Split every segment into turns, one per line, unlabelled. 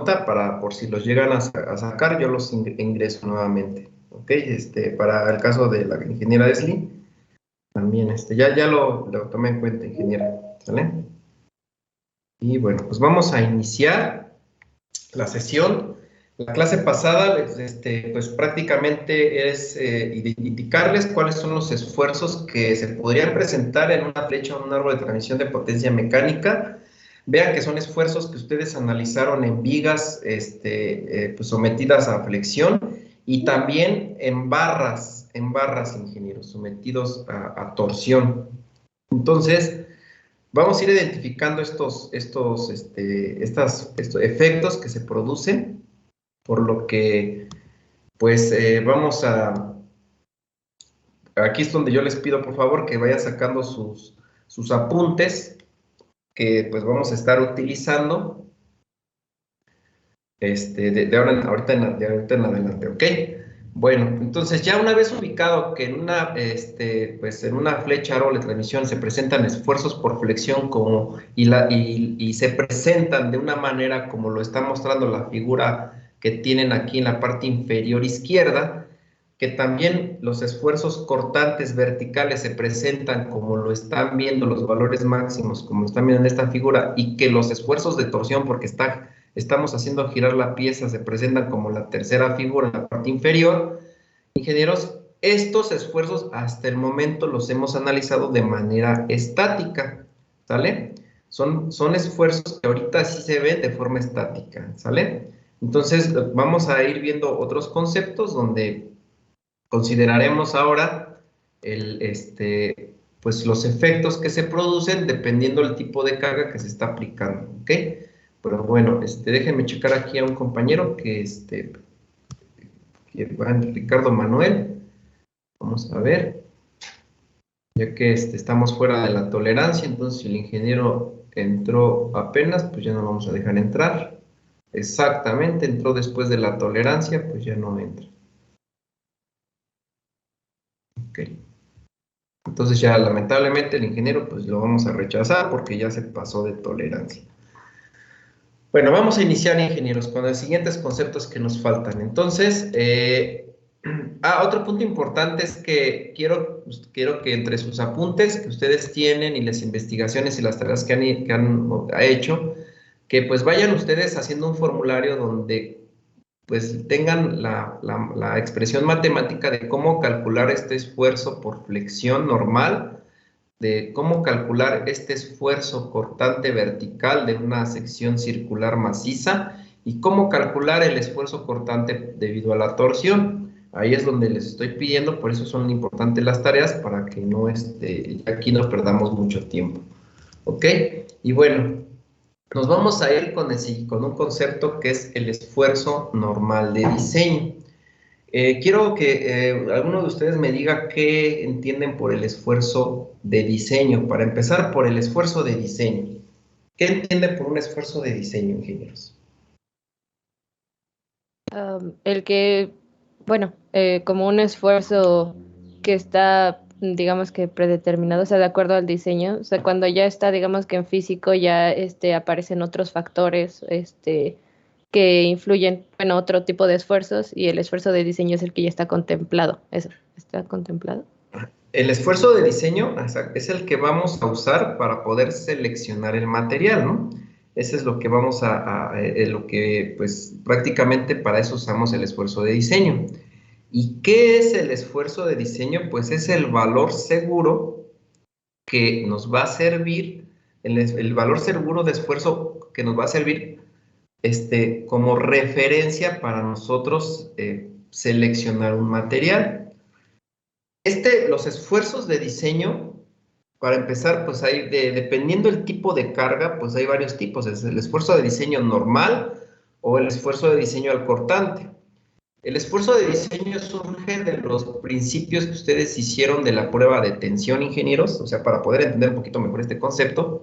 nota para, por si los llegan a sacar, yo los ingreso nuevamente. ¿Ok? Para el caso de la ingeniera Esli, también, ya lo tomé en cuenta, ingeniera. ¿Sale? Y bueno, pues vamos a iniciar la sesión. La clase pasada, pues prácticamente es indicarles cuáles son los esfuerzos que se podrían presentar en una flecha o en un árbol de transmisión de potencia mecánica. Vean que son esfuerzos que ustedes analizaron en vigas pues sometidas a flexión y también en barras, ingenieros, sometidos a torsión. Entonces, vamos a ir identificando estos efectos que se producen, por lo que, pues, aquí es donde yo les pido, por favor, que vayan sacando sus apuntes, que pues vamos a estar utilizando, ahorita en adelante, ¿ok? Bueno, entonces ya una vez ubicado que pues en una flecha árbol de transmisión se presentan esfuerzos por flexión y se presentan de una manera como lo está mostrando la figura que tienen aquí en la parte inferior izquierda, que también los esfuerzos cortantes verticales se presentan como lo están viendo los valores máximos, como están viendo en esta figura, y que los esfuerzos de torsión, porque estamos haciendo girar la pieza, se presentan como la tercera figura en la parte inferior. Ingenieros, estos esfuerzos hasta el momento los hemos analizado de manera estática, ¿sale? Son esfuerzos que ahorita sí se ven de forma estática, ¿sale? Entonces, vamos a ir viendo otros conceptos donde consideraremos ahora pues los efectos que se producen dependiendo del tipo de carga que se está aplicando, ¿ok? Pero bueno, déjenme checar aquí a un compañero Ricardo Manuel. Vamos a ver, ya que estamos fuera de la tolerancia, entonces si el ingeniero entró apenas, pues ya no vamos a dejar entrar. Exactamente, entró después de la tolerancia, pues ya no entra. Ok. Entonces ya lamentablemente el ingeniero pues lo vamos a rechazar porque ya se pasó de tolerancia. Bueno, vamos a iniciar, ingenieros, con los siguientes conceptos que nos faltan. Entonces, otro punto importante es que quiero que entre sus apuntes que ustedes tienen y las investigaciones y las tareas que han hecho, que pues vayan ustedes haciendo un formulario donde pues tengan la expresión matemática de cómo calcular este esfuerzo por flexión normal, de cómo calcular este esfuerzo cortante vertical de una sección circular maciza y cómo calcular el esfuerzo cortante debido a la torsión. Ahí es donde les estoy pidiendo, por eso son importantes las tareas, para que no aquí no perdamos mucho tiempo. ¿Ok? Y bueno, nos vamos a ir con un concepto que es el esfuerzo normal de diseño. Quiero que alguno de ustedes me diga qué entienden por el esfuerzo de diseño. Para empezar, por el esfuerzo de diseño. ¿Qué entienden por un esfuerzo de diseño, ingenieros?
El que, bueno, como un esfuerzo que está, digamos que predeterminado, o sea, de acuerdo al diseño, o sea, cuando ya está, digamos que en físico ya aparecen otros factores, que influyen, bueno, otro tipo de esfuerzos y el esfuerzo de diseño es el que ya está contemplado. ¿Eso está contemplado?
El esfuerzo de diseño es el que vamos a usar para poder seleccionar el material, ¿no? Ese es lo que lo que, pues, prácticamente para eso usamos el esfuerzo de diseño. ¿Y qué es el esfuerzo de diseño? Pues es el valor seguro que nos va a servir, el valor seguro de esfuerzo que nos va a servir como referencia para nosotros seleccionar un material. Los esfuerzos de diseño, para empezar, pues dependiendo del tipo de carga, pues hay varios tipos. Es el esfuerzo de diseño normal o el esfuerzo de diseño al cortante. El esfuerzo de diseño surge de los principios que ustedes hicieron de la prueba de tensión, ingenieros, o sea, para poder entender un poquito mejor este concepto.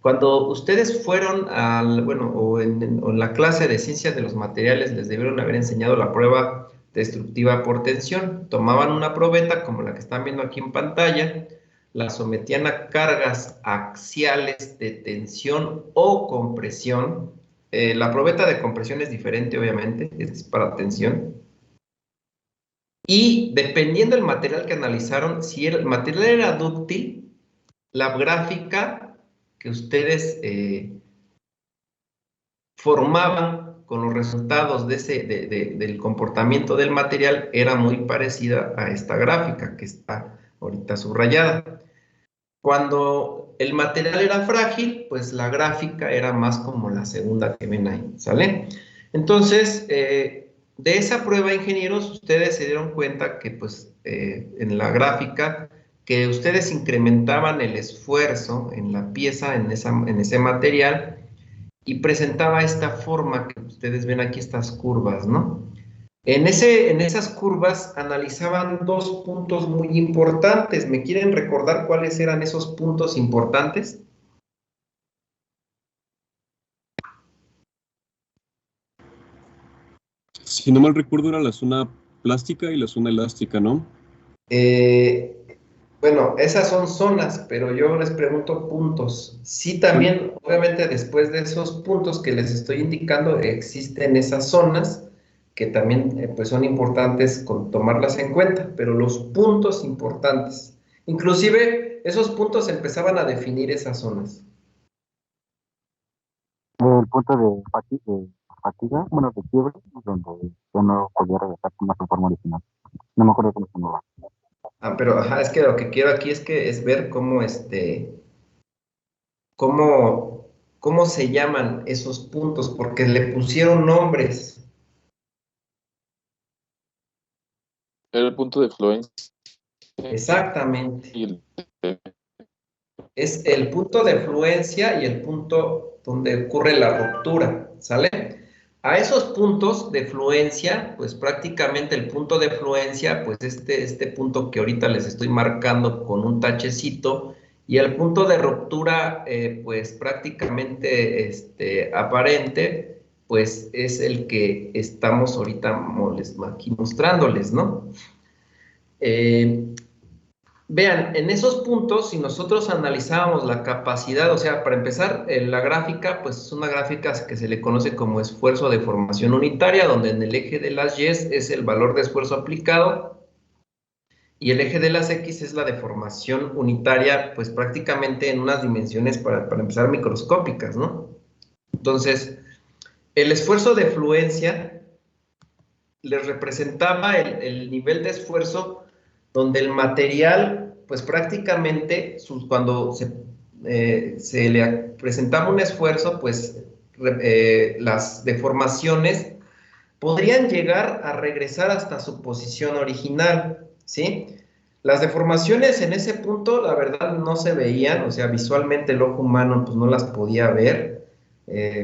Cuando ustedes fueron o en la clase de ciencias de los materiales, les debieron haber enseñado la prueba destructiva por tensión. Tomaban una probeta, como la que están viendo aquí en pantalla, la sometían a cargas axiales de tensión o compresión, La probeta de compresión es diferente, obviamente, es para tensión. Y dependiendo del material que analizaron, si el material era dúctil, la gráfica que ustedes formaban con los resultados del comportamiento del material era muy parecida a esta gráfica que está ahorita subrayada. Cuando el material era frágil, pues la gráfica era más como la segunda que ven ahí, ¿sale? Entonces, de esa prueba, ingenieros, ustedes se dieron cuenta que, pues, en la gráfica, que ustedes incrementaban el esfuerzo en la pieza, en ese material, y presentaba esta forma que ustedes ven aquí, estas curvas, ¿no? En esas curvas analizaban dos puntos muy importantes. ¿Me quieren recordar cuáles eran esos puntos importantes?
Si no mal recuerdo, era la zona plástica y la zona elástica, ¿no?
Eh, bueno, esas son zonas, pero yo les pregunto puntos. Sí, también, obviamente, después de esos puntos que les estoy indicando, existen esas zonas que también pues son importantes tomarlas en cuenta, pero los puntos importantes, inclusive esos puntos empezaban a definir esas zonas.
El punto de fatiga, bueno, de quiebre, donde ya no podía regresar como a su forma original. No me acuerdo cómo se llamaba.
Ah, pero ajá, es que lo que quiero aquí es ver cómo, cómo se llaman esos puntos, porque le pusieron nombres.
Era el punto de fluencia
Exactamente.
y el
Es el punto de fluencia y el punto donde ocurre la ruptura, ¿sale? A esos puntos de fluencia, pues prácticamente el punto de fluencia, pues este punto que ahorita les estoy marcando con un tachecito, y el punto de ruptura, pues prácticamente aparente, pues es el que estamos ahorita aquí mostrándoles, ¿no? Vean, en esos puntos, si nosotros analizábamos la capacidad, o sea, para empezar, la gráfica, pues es una gráfica que se le conoce como esfuerzo de formación unitaria, donde en el eje de las Y es el valor de esfuerzo aplicado y el eje de las X es la deformación unitaria, pues prácticamente en unas dimensiones, para empezar, microscópicas, ¿no? Entonces, el esfuerzo de fluencia les representaba el nivel de esfuerzo donde el material, pues prácticamente, cuando se le presentaba un esfuerzo, pues las deformaciones podrían llegar a regresar hasta su posición original, ¿sí? Las deformaciones en ese punto, la verdad, no se veían, o sea, visualmente el ojo humano pues no las podía ver,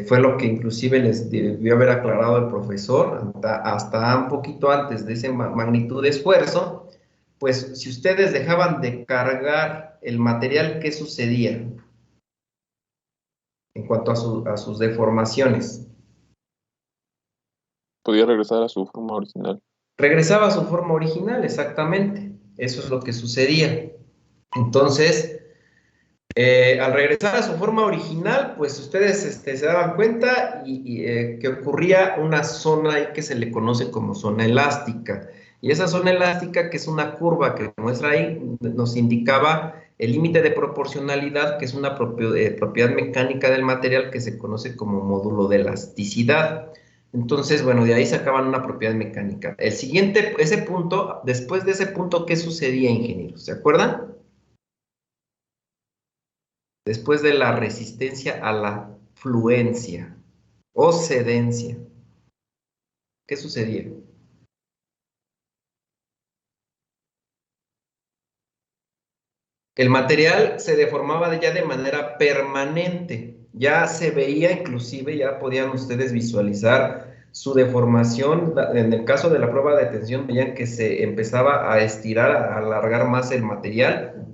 fue lo que inclusive les debió haber aclarado el profesor, hasta un poquito antes de esa magnitud de esfuerzo. Pues si ustedes dejaban de cargar el material, ¿qué sucedía en cuanto a sus deformaciones?
podía regresar a su forma original.
Regresaba a su forma original, exactamente. Eso es lo que sucedía. Entonces, al regresar a su forma original, pues ustedes se daban cuenta que ocurría una zona ahí que se le conoce como zona elástica. Y esa zona elástica, que es una curva que muestra ahí, nos indicaba el límite de proporcionalidad, que es una propiedad mecánica del material que se conoce como módulo de elasticidad. Entonces, bueno, de ahí sacaban una propiedad mecánica. El siguiente, ese punto, después de ese punto, ¿qué sucedía, ingenieros? ¿Se acuerdan? Después de la resistencia a la fluencia o cedencia, ¿qué sucedía? El material se deformaba ya de manera permanente, ya se veía, inclusive ya podían ustedes visualizar su deformación. En el caso de la prueba de tensión, veían que se empezaba a estirar, a alargar más el material.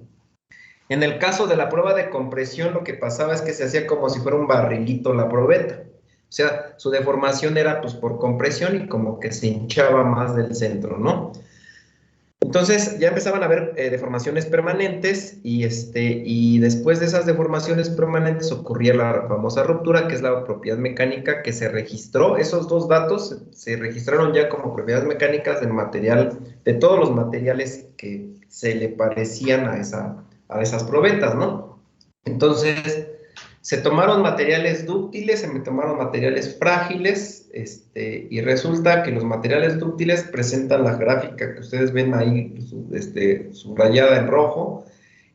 En el caso de la prueba de compresión, lo que pasaba es que se hacía como si fuera un barrilito la probeta. O sea, su deformación era pues por compresión y como que se hinchaba más del centro, ¿no? Entonces ya empezaban a haber deformaciones permanentes y después de esas deformaciones permanentes ocurría la famosa ruptura, que es la propiedad mecánica que se registró. Esos dos datos se registraron ya como propiedades mecánicas del material, de todos los materiales que se le parecían a esas probetas, ¿no? Entonces se tomaron materiales dúctiles, se tomaron materiales frágiles, y resulta que los materiales dúctiles presentan la gráfica que ustedes ven ahí, subrayada en rojo,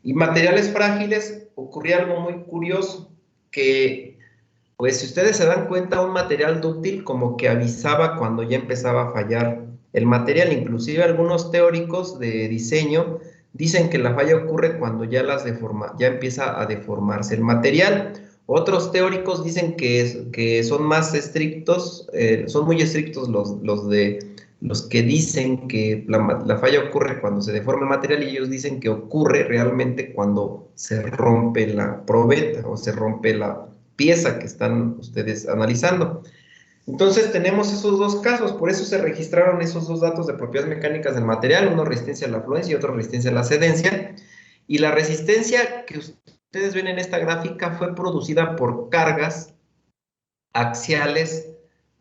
y materiales frágiles ocurría algo muy curioso, que, pues, si ustedes se dan cuenta, un material dúctil como que avisaba cuando ya empezaba a fallar el material. Inclusive algunos teóricos de diseño dicen que la falla ocurre cuando ya empieza a deformarse el material. Otros teóricos dicen que son más estrictos, son muy estrictos los que dicen que la falla ocurre cuando se deforma el material, y ellos dicen que ocurre realmente cuando se rompe la probeta o se rompe la pieza que están ustedes analizando. Entonces tenemos esos dos casos, por eso se registraron esos dos datos de propiedades mecánicas del material, uno resistencia a la fluencia y otro resistencia a la cedencia. Y la resistencia que ustedes ven en esta gráfica fue producida por cargas axiales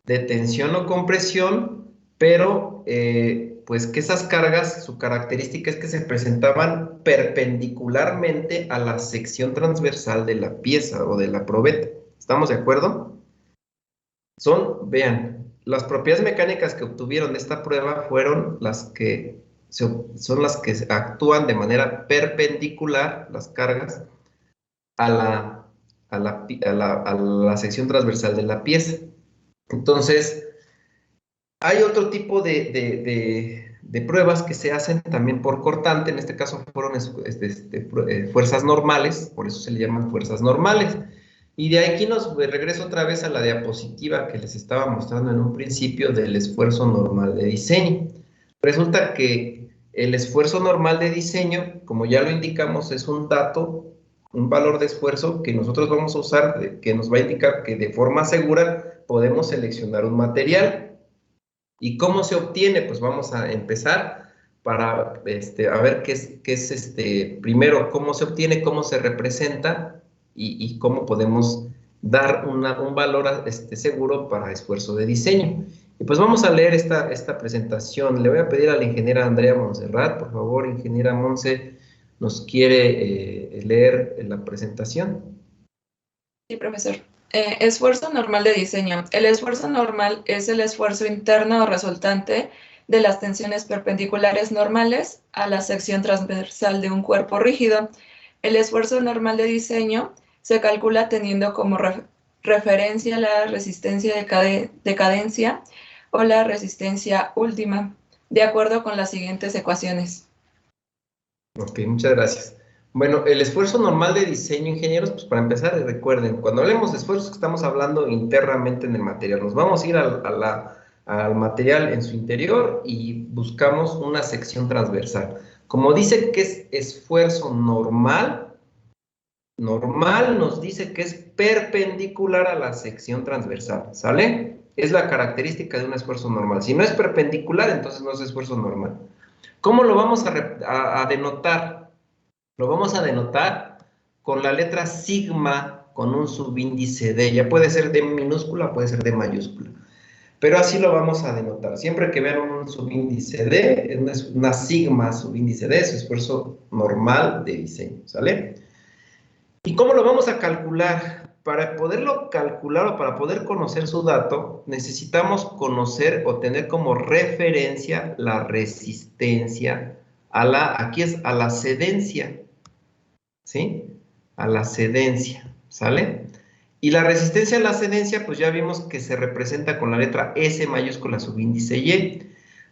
de tensión o compresión, pero pues que esas cargas, su característica es que se presentaban perpendicularmente a la sección transversal de la pieza o de la probeta. ¿Estamos de acuerdo? Vean, las propiedades mecánicas que obtuvieron de esta prueba fueron son las que actúan de manera perpendicular, las cargas, a la sección transversal de la pieza. Entonces, hay otro tipo de pruebas que se hacen también por cortante. En este caso fueron fuerzas normales, por eso se le llaman fuerzas normales. Y de aquí regreso otra vez a la diapositiva que les estaba mostrando en un principio del esfuerzo normal de diseño. Resulta que el esfuerzo normal de diseño, como ya lo indicamos, es un dato, un valor de esfuerzo que nosotros vamos a usar, que nos va a indicar que de forma segura podemos seleccionar un material. ¿Y cómo se obtiene? Pues vamos a empezar para a ver qué es primero, cómo se obtiene, cómo se representa y cómo podemos dar un valor seguro para esfuerzo de diseño. Y pues vamos a leer esta presentación. Le voy a pedir a la ingeniera Andrea Montserrat, por favor, ingeniera Monse, ¿nos quiere leer la presentación?
Sí, profesor. Esfuerzo normal de diseño. El esfuerzo normal es el esfuerzo interno o resultante de las tensiones perpendiculares normales a la sección transversal de un cuerpo rígido. El esfuerzo normal de diseño se calcula teniendo como referencia la resistencia de cadencia o la resistencia última, de acuerdo con las siguientes ecuaciones.
Ok, muchas gracias. Bueno, el esfuerzo normal de diseño, ingenieros, pues para empezar, recuerden, cuando hablemos de esfuerzos estamos hablando internamente en el material. Nos vamos a ir al material en su interior y buscamos una sección transversal. Como dice que es esfuerzo normal nos dice que es perpendicular a la sección transversal, ¿sale? Es la característica de un esfuerzo normal. Si no es perpendicular, entonces no es esfuerzo normal. ¿Cómo lo vamos a denotar? Lo vamos a denotar con la letra sigma con un subíndice D. Ya puede ser D minúscula, puede ser D mayúscula. Pero así lo vamos a denotar. Siempre que vean un subíndice D, es una sigma subíndice D, es esfuerzo normal de diseño, ¿sale? ¿Y cómo lo vamos a calcular? Para poderlo calcular o para poder conocer su dato, necesitamos conocer o tener como referencia la resistencia aquí es a la cedencia, ¿sí? A la cedencia, ¿sale? Y la resistencia a la cedencia, pues ya vimos que se representa con la letra S mayúscula subíndice Y.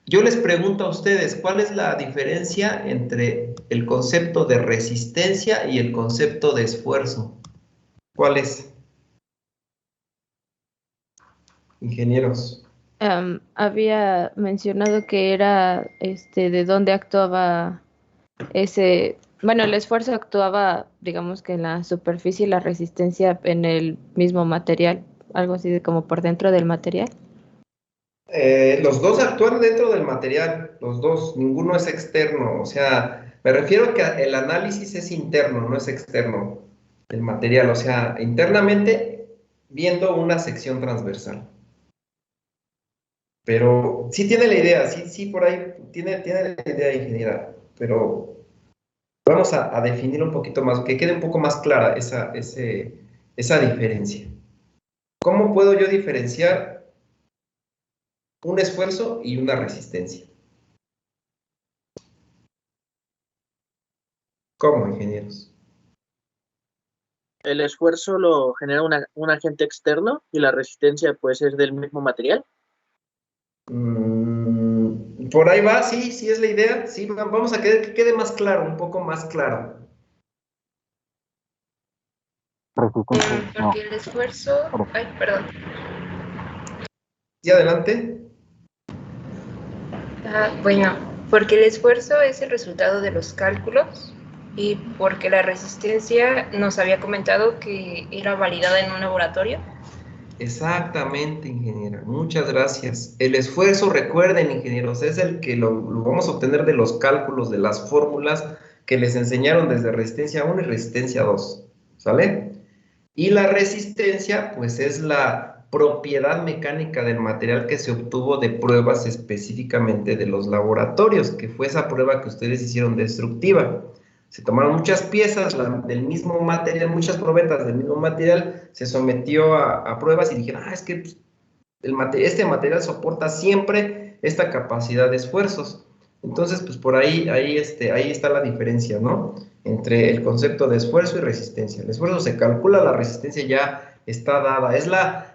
Yo les pregunto a ustedes, ¿cuál es la diferencia entre el concepto de resistencia y el concepto de esfuerzo? ¿Cuál es? Ingenieros.
Había mencionado que era de dónde actuaba bueno, el esfuerzo actuaba, digamos que en la superficie y la resistencia en el mismo material, algo así de como por dentro del material.
Los dos actúan dentro del material, los dos, ninguno es externo, o sea, me refiero a que el análisis es interno, no es externo del material, o sea, internamente viendo una sección transversal. Pero sí tiene la idea, sí, sí, por ahí tiene la idea, ingeniera, pero vamos a definir un poquito más, que quede un poco más clara esa diferencia. ¿Cómo puedo yo diferenciar un esfuerzo y una resistencia? ¿Cómo, ingenieros?
El esfuerzo lo genera un agente externo y la resistencia pues es del mismo material.
Por ahí va, sí, sí es la idea. Sí, vamos a que quede más claro, un poco más claro.
Resistencia, no.
Porque el esfuerzo... Ay, perdón.
Sí, adelante.
Bueno, porque el esfuerzo es el resultado de los cálculos y porque la resistencia nos había comentado que era validada en un laboratorio.
Exactamente, ingeniera. Muchas gracias. El esfuerzo, recuerden, ingenieros, es el que lo vamos a obtener de los cálculos, de las fórmulas que les enseñaron desde resistencia 1 y resistencia 2. ¿Sale? Y la resistencia, pues es la propiedad mecánica del material que se obtuvo de pruebas específicamente de los laboratorios, que fue esa prueba que ustedes hicieron destructiva. Se tomaron muchas piezas del mismo material, muchas probetas del mismo material, se sometió a pruebas y dijeron, es que pues, este material soporta siempre esta capacidad de esfuerzos. Entonces, pues por ahí está la diferencia, ¿no? Entre el concepto de esfuerzo y resistencia. El esfuerzo se calcula, la resistencia ya está dada.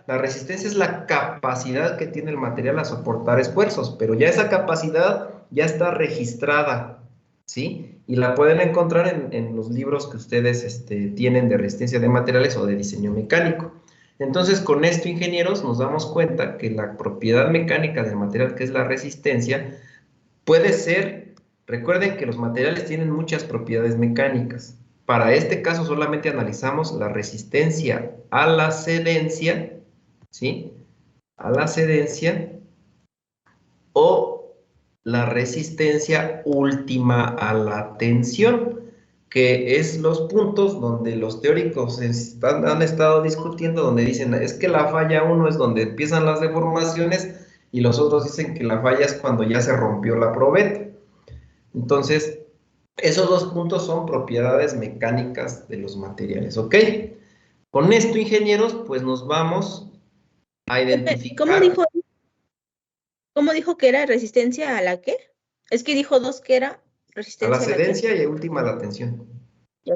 La resistencia es la capacidad que tiene el material a soportar esfuerzos, pero ya esa capacidad ya está registrada, ¿sí? Y la pueden encontrar en los libros que ustedes tienen de resistencia de materiales o de diseño mecánico. Entonces, con esto, ingenieros, nos damos cuenta que la propiedad mecánica del material, que es la resistencia, puede ser, recuerden que los materiales tienen muchas propiedades mecánicas. Para este caso solamente analizamos la resistencia a la cedencia, ¿sí? A la cedencia o la resistencia última a la tensión, que es los puntos donde los teóricos han estado discutiendo, donde dicen, es que la falla 1 es donde empiezan las deformaciones y los otros dicen que la falla es cuando ya se rompió la probeta. Entonces, esos dos puntos son propiedades mecánicas de los materiales, ¿ok? Con esto, ingenieros, pues nos vamos a identificar.
¿Cómo dijo que era resistencia a la qué? Es que dijo dos que era
A la
resistencia a la qué.
cedencia y última a la tensión.
Ya.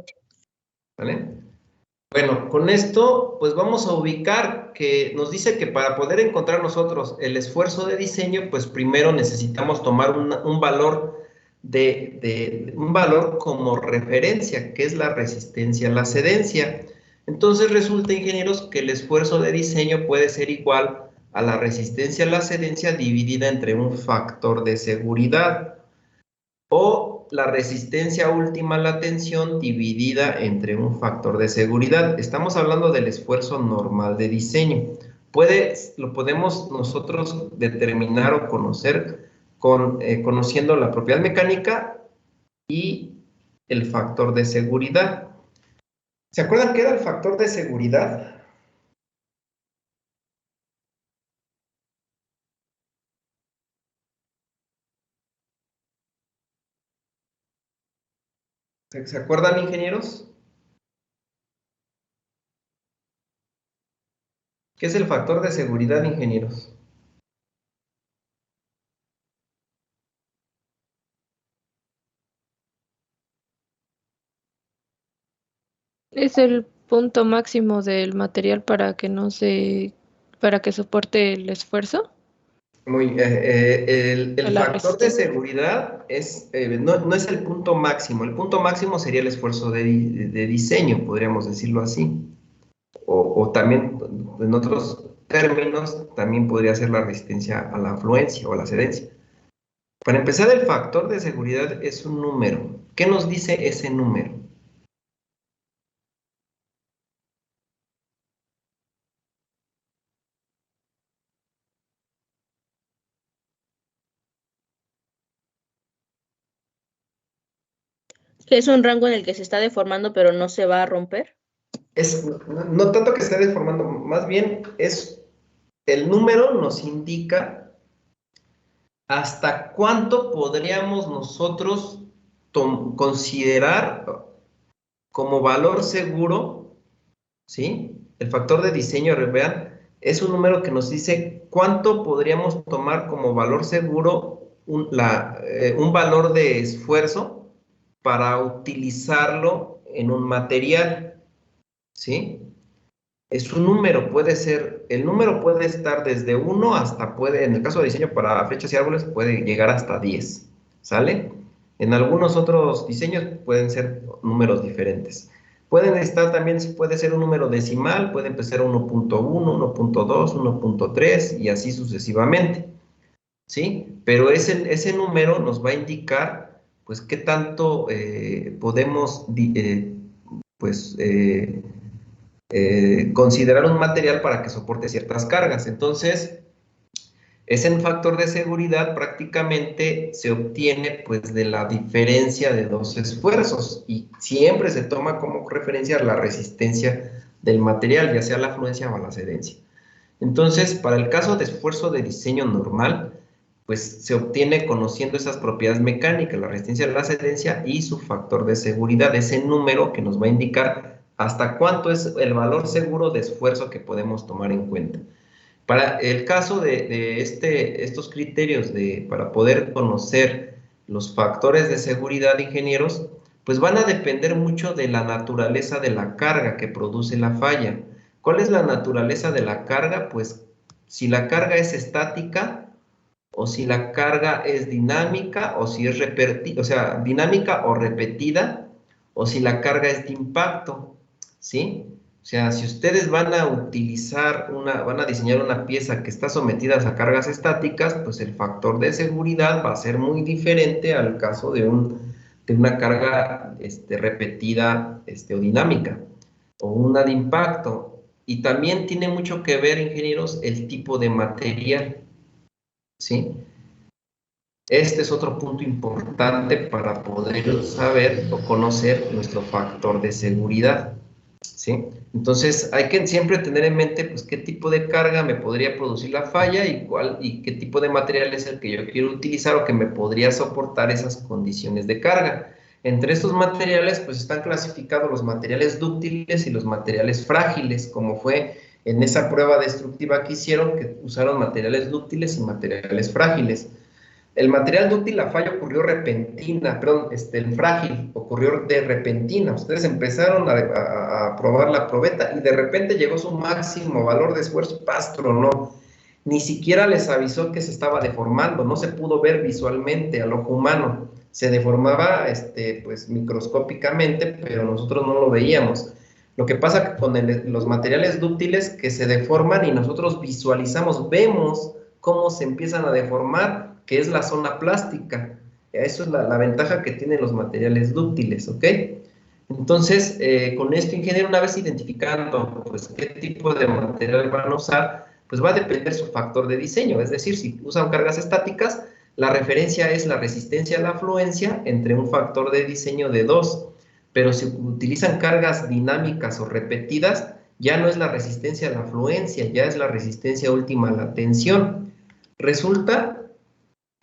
¿Vale? Bueno, con esto, pues vamos a ubicar que nos dice que para poder encontrar nosotros el esfuerzo de diseño, pues primero necesitamos tomar un valor un valor como referencia, que es la resistencia a la cedencia. Entonces resulta, ingenieros, que el esfuerzo de diseño puede ser igual a la resistencia a la cedencia dividida entre un factor de seguridad, o la resistencia última a la tensión dividida entre un factor de seguridad. Estamos hablando del esfuerzo normal de diseño. Lo podemos nosotros determinar o conocer conociendo la propiedad mecánica y el factor de seguridad. ¿Se acuerdan qué era el factor de seguridad? ¿Se acuerdan, ingenieros? ¿Qué es el factor de seguridad, ingenieros?
Es el punto máximo del material para que soporte el esfuerzo,
El
la
factor de
resistencia.
seguridad no es el punto máximo. El punto máximo sería el esfuerzo de diseño, podríamos decirlo así. O también, en otros términos, también podría ser la resistencia a la afluencia o a la cedencia. Para empezar, el factor de seguridad es un número. ¿Qué nos dice ese número?
Que es un rango en el que se está deformando, pero no se va a romper.
No tanto que esté deformando, más bien es el número nos indica hasta cuánto podríamos nosotros considerar como valor seguro, ¿sí? El factor de diseño, vean, es un número que nos dice cuánto podríamos tomar como valor seguro un valor de esfuerzo para utilizarlo en un material, ¿sí? Es un número, el número puede estar desde 1 hasta, en el caso de diseño para flechas y árboles, puede llegar hasta 10, ¿sale? En algunos otros diseños pueden ser números diferentes. Puede ser un número decimal, puede empezar 1.1, 1.2, 1.3 y así sucesivamente, ¿sí? Pero ese número nos va a indicar, pues, qué tanto podemos, considerar un material para que soporte ciertas cargas. Entonces, ese factor de seguridad prácticamente se obtiene pues de la diferencia de dos esfuerzos y siempre se toma como referencia la resistencia del material, ya sea la fluencia o la cedencia. Entonces, para el caso de esfuerzo de diseño normal, pues se obtiene conociendo esas propiedades mecánicas, la resistencia, la cedencia y su factor de seguridad, ese número que nos va a indicar hasta cuánto es el valor seguro de esfuerzo que podemos tomar en cuenta. Para el caso de estos criterios para poder conocer los factores de seguridad, ingenieros, pues van a depender mucho de la naturaleza de la carga que produce la falla. ¿Cuál es la naturaleza de la carga? Pues si la carga es estática o si la carga es dinámica o si es dinámica o repetida o si la carga es de impacto, ¿sí? O sea, si ustedes van a diseñar una pieza que está sometida a cargas estáticas, pues el factor de seguridad va a ser muy diferente al caso de una carga repetida o dinámica, o una de impacto. Y también tiene mucho que ver, ingenieros, el tipo de material, ¿sí? Este es otro punto importante para poder saber o conocer nuestro factor de seguridad, ¿sí? Entonces, hay que siempre tener en mente, pues, qué tipo de carga me podría producir la falla y qué tipo de material es el que yo quiero utilizar o que me podría soportar esas condiciones de carga. Entre estos materiales, pues, están clasificados los materiales dúctiles y los materiales frágiles, como fue en esa prueba destructiva que hicieron, que usaron materiales dúctiles y materiales frágiles. El material dúctil, la falla ocurrió repentina, perdón, el frágil ocurrió de repentina. Ustedes empezaron a probar la probeta y de repente llegó su máximo valor de esfuerzo, tronó. Ni siquiera les avisó que se estaba deformando, no se pudo ver visualmente al ojo humano. Se deformaba pues microscópicamente, pero nosotros no lo veíamos. Lo que pasa con los materiales dúctiles que se deforman y nosotros visualizamos, vemos cómo se empiezan a deformar, que es la zona plástica. Eso es la ventaja que tienen los materiales dúctiles, ¿ok? Entonces, con esto, ingeniero, una vez identificando pues, qué tipo de material van a usar, pues va a depender su factor de diseño. Es decir, si usan cargas estáticas, la referencia es la resistencia a la afluencia entre un factor de diseño de 2. Pero si utilizan cargas dinámicas o repetidas, ya no es la resistencia a la afluencia, ya es la resistencia última a la tensión. Resulta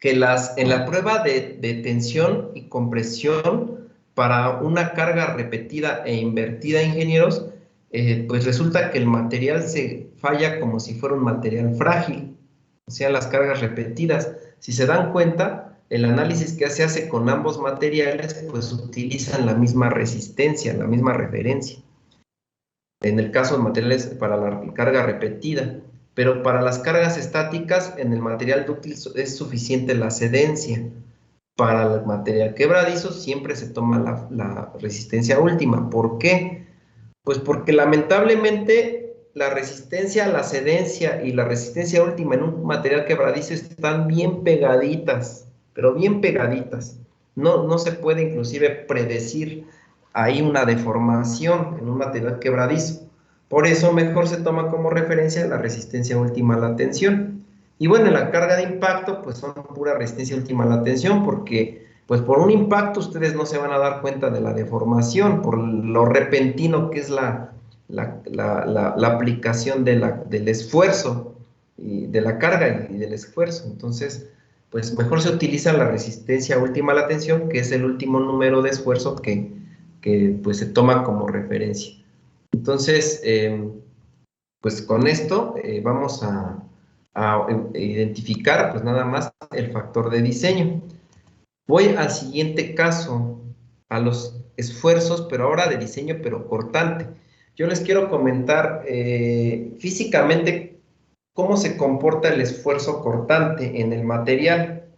que en la prueba de tensión y compresión para una carga repetida e invertida, ingenieros, pues resulta que el material se falla como si fuera un material frágil, o sea, las cargas repetidas. Si se dan cuenta, el análisis que se hace con ambos materiales, pues utilizan la misma resistencia, la misma referencia. En el caso de materiales para la carga repetida. Pero para las cargas estáticas, en el material dúctil es suficiente la cedencia. Para el material quebradizo siempre se toma la resistencia última. ¿Por qué? Pues porque lamentablemente la resistencia, la cedencia y la resistencia última en un material quebradizo están bien pegaditas, pero bien pegaditas. No se puede inclusive predecir ahí una deformación en un material quebradizo. Por eso mejor se toma como referencia la resistencia última a la tensión. Y bueno, en la carga de impacto, pues son pura resistencia última a la tensión, porque pues por un impacto ustedes no se van a dar cuenta de la deformación, por lo repentino que es la aplicación del esfuerzo, y de la carga y del esfuerzo. Entonces, pues mejor se utiliza la resistencia última a la tensión, que es el último número de esfuerzo que pues se toma como referencia. Entonces, pues con esto vamos a identificar pues nada más el factor de diseño. Voy al siguiente caso, a los esfuerzos, pero ahora de diseño, pero cortante. Yo les quiero comentar físicamente cómo se comporta el esfuerzo cortante en el material.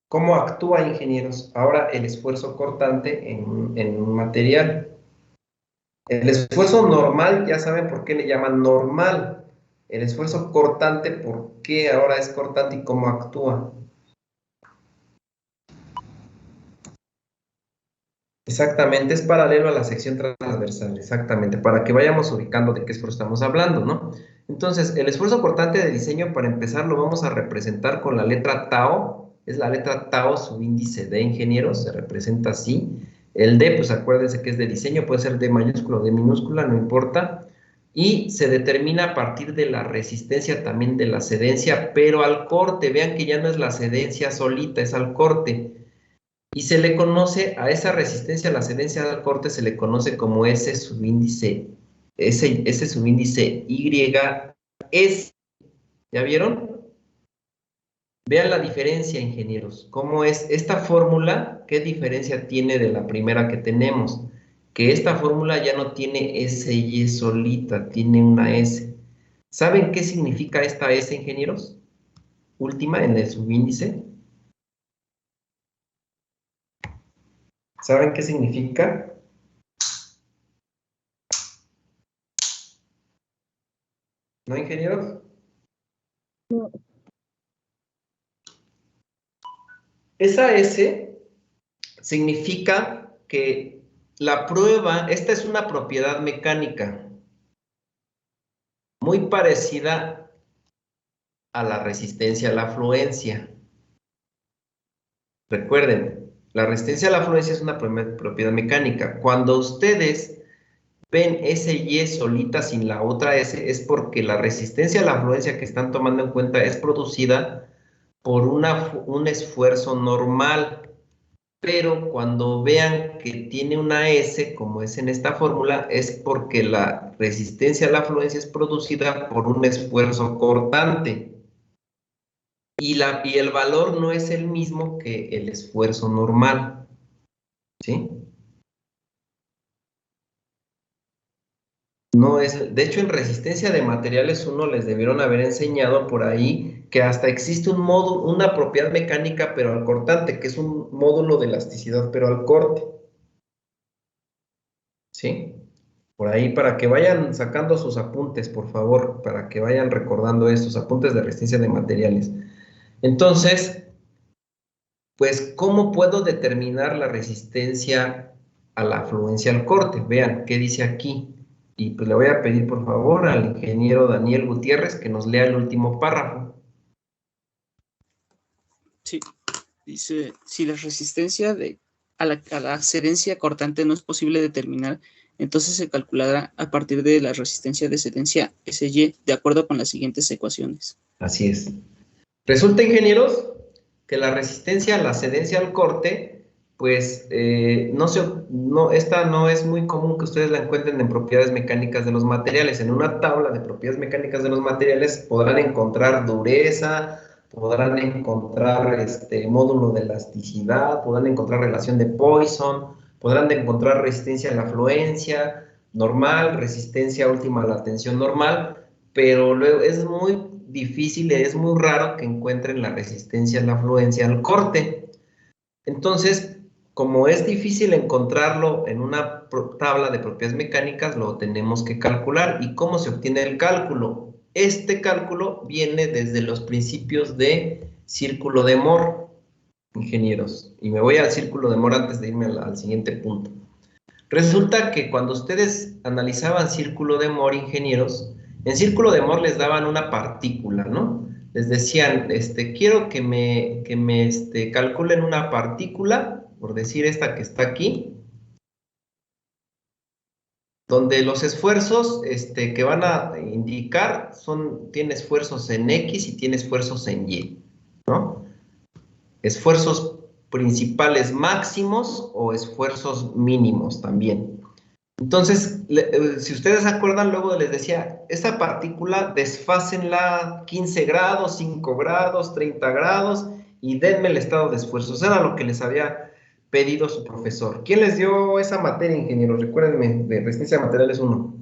¿Cómo actúa, ingenieros, ahora el esfuerzo cortante en un material? El esfuerzo normal, ya saben por qué le llaman normal. El esfuerzo cortante, ¿por qué ahora es cortante y cómo actúa? Exactamente, es paralelo a la sección transversal, exactamente, para que vayamos ubicando de qué esfuerzo estamos hablando, ¿no? Entonces, el esfuerzo cortante de diseño, para empezar, lo vamos a representar con la letra tau, es la letra tau, subíndice D, ingenieros, se representa así. El D, pues acuérdense que es de diseño, puede ser D mayúscula o D minúscula, no importa. Y se determina a partir de la resistencia también de la cedencia, pero al corte, vean que ya no es la cedencia solita, es al corte. Y se le conoce a esa resistencia a la cedencia al corte, se le conoce como S subíndice YS. ¿Ya vieron? Vean la diferencia, ingenieros. ¿Cómo es esta fórmula? ¿Qué diferencia tiene de la primera que tenemos? Que esta fórmula ya no tiene SY solita, tiene una S. ¿Saben qué significa esta S, ingenieros? Última en el subíndice. ¿Saben qué significa? ¿No, ingenieros?
No.
Esa S significa que la prueba, esta es una propiedad mecánica muy parecida a la resistencia a la afluencia. Recuerden, la resistencia a la afluencia es una propiedad mecánica. Cuando ustedes ven SY solita sin la otra S, es porque la resistencia a la afluencia que están tomando en cuenta es producida por un esfuerzo normal. Pero cuando vean que tiene una S, como es en esta fórmula, es porque la resistencia a la afluencia es producida por un esfuerzo cortante. Y el valor no es el mismo que el esfuerzo normal. ¿Sí? No es, de hecho, en resistencia de materiales 1 les debieron haber enseñado por ahí que hasta existe un módulo, una propiedad mecánica, pero al cortante, que es un módulo de elasticidad, pero al corte. ¿Sí? Por ahí, para que vayan sacando sus apuntes, por favor, para que vayan recordando estos apuntes de resistencia de materiales. Entonces, pues, ¿cómo puedo determinar la resistencia a la afluencia al corte? Vean, ¿qué dice aquí? Y pues le voy a pedir, por favor, al ingeniero Daniel Gutiérrez que nos lea el último párrafo.
Sí, dice, si la resistencia a la cedencia cortante no es posible determinar, entonces se calculará a partir de la resistencia de cedencia SY, de acuerdo con las siguientes ecuaciones.
Así es. Resulta, ingenieros, que la resistencia a la cedencia al corte, pues esta no es muy común que ustedes la encuentren en propiedades mecánicas de los materiales. En una tabla de propiedades mecánicas de los materiales podrán encontrar dureza, podrán encontrar módulo de elasticidad, podrán encontrar relación de Poisson, podrán encontrar resistencia a la afluencia normal, resistencia última a la tensión normal, pero luego es muy difícil, es muy raro que encuentren la resistencia a la afluencia al corte. Entonces, como es difícil encontrarlo en una tabla de propiedades mecánicas, lo tenemos que calcular. ¿Y cómo se obtiene el cálculo? Este cálculo viene desde los principios de círculo de Moore, ingenieros. Y me voy al círculo de Moore antes de irme al siguiente punto. Resulta que cuando ustedes analizaban círculo de Moore, ingenieros, en círculo de Moore les daban una partícula, ¿no? les decían, quiero que me calculen una partícula, por decir esta que está aquí, donde los esfuerzos que van a indicar tiene esfuerzos en X y tiene esfuerzos en Y, ¿no? Esfuerzos principales máximos o esfuerzos mínimos también. Entonces, si ustedes se acuerdan, luego les decía, esta partícula desfácenla 15 grados, 5 grados, 30 grados y denme el estado de esfuerzos. Era lo que les había pedido su profesor. ¿Quién les dio esa materia, ingenieros? Recuérdenme, de resistencia de materiales 1.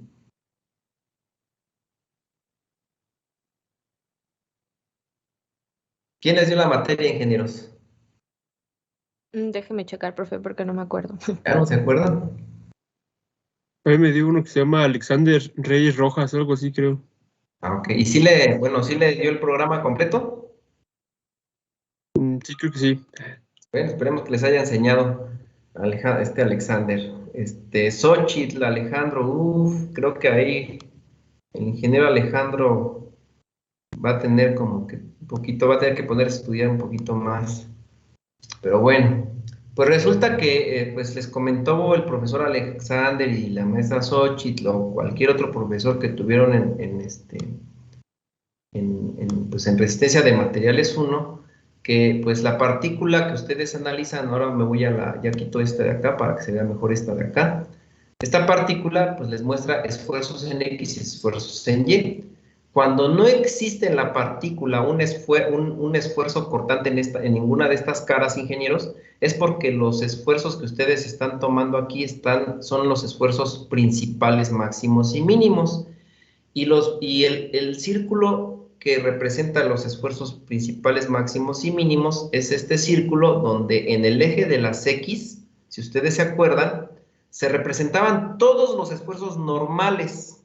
¿Quién les dio la materia, ingenieros?
Déjeme checar, profe, porque no me acuerdo.
¿Ya no se acuerdan?
A mí me dio uno que se llama Alexander Reyes Rojas, algo así creo.
Ah, ok. ¿Y sí le dio el programa completo?
Sí, creo que sí.
Bueno, esperemos que les haya enseñado Alexander. Xochitl, Alejandro, creo que ahí el ingeniero Alejandro va a tener como que un poquito, va a tener que ponerse a estudiar un poquito más. Pero bueno, pues resulta que pues les comentó el profesor Alexander y la maestra Xochitl o cualquier otro profesor que tuvieron pues en resistencia de materiales 1, que pues la partícula que ustedes analizan, ahora me voy ya quito esta de acá para que se vea mejor esta de acá. Esta partícula pues les muestra esfuerzos en X y esfuerzos en Y. Cuando no existe en la partícula un esfuerzo cortante en ninguna de estas caras, ingenieros, es porque los esfuerzos que ustedes están tomando aquí son los esfuerzos principales, máximos y mínimos. Y el círculo que representa los esfuerzos principales, máximos y mínimos es este círculo donde en el eje de las X, si ustedes se acuerdan, se representaban todos los esfuerzos normales.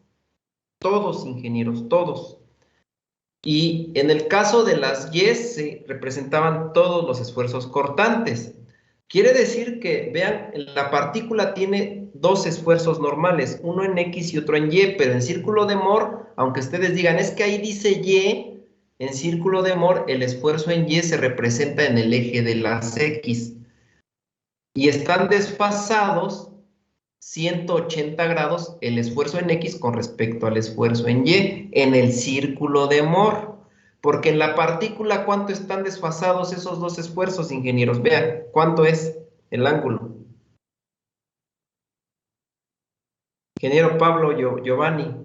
Todos, ingenieros, todos. Y en el caso de las Y se representaban todos los esfuerzos cortantes. Quiere decir que, vean, la partícula tiene dos esfuerzos normales, uno en X y otro en Y, pero en círculo de Moore, aunque ustedes digan, es que ahí dice Y, en círculo de Moore el esfuerzo en Y se representa en el eje de las X. Y están desfasados 180 grados el esfuerzo en X con respecto al esfuerzo en Y, en el círculo de Moore. Porque en la partícula, ¿cuánto están desfasados esos dos esfuerzos, ingenieros? Vean, ¿cuánto es el ángulo? Ingeniero Pablo Giovanni.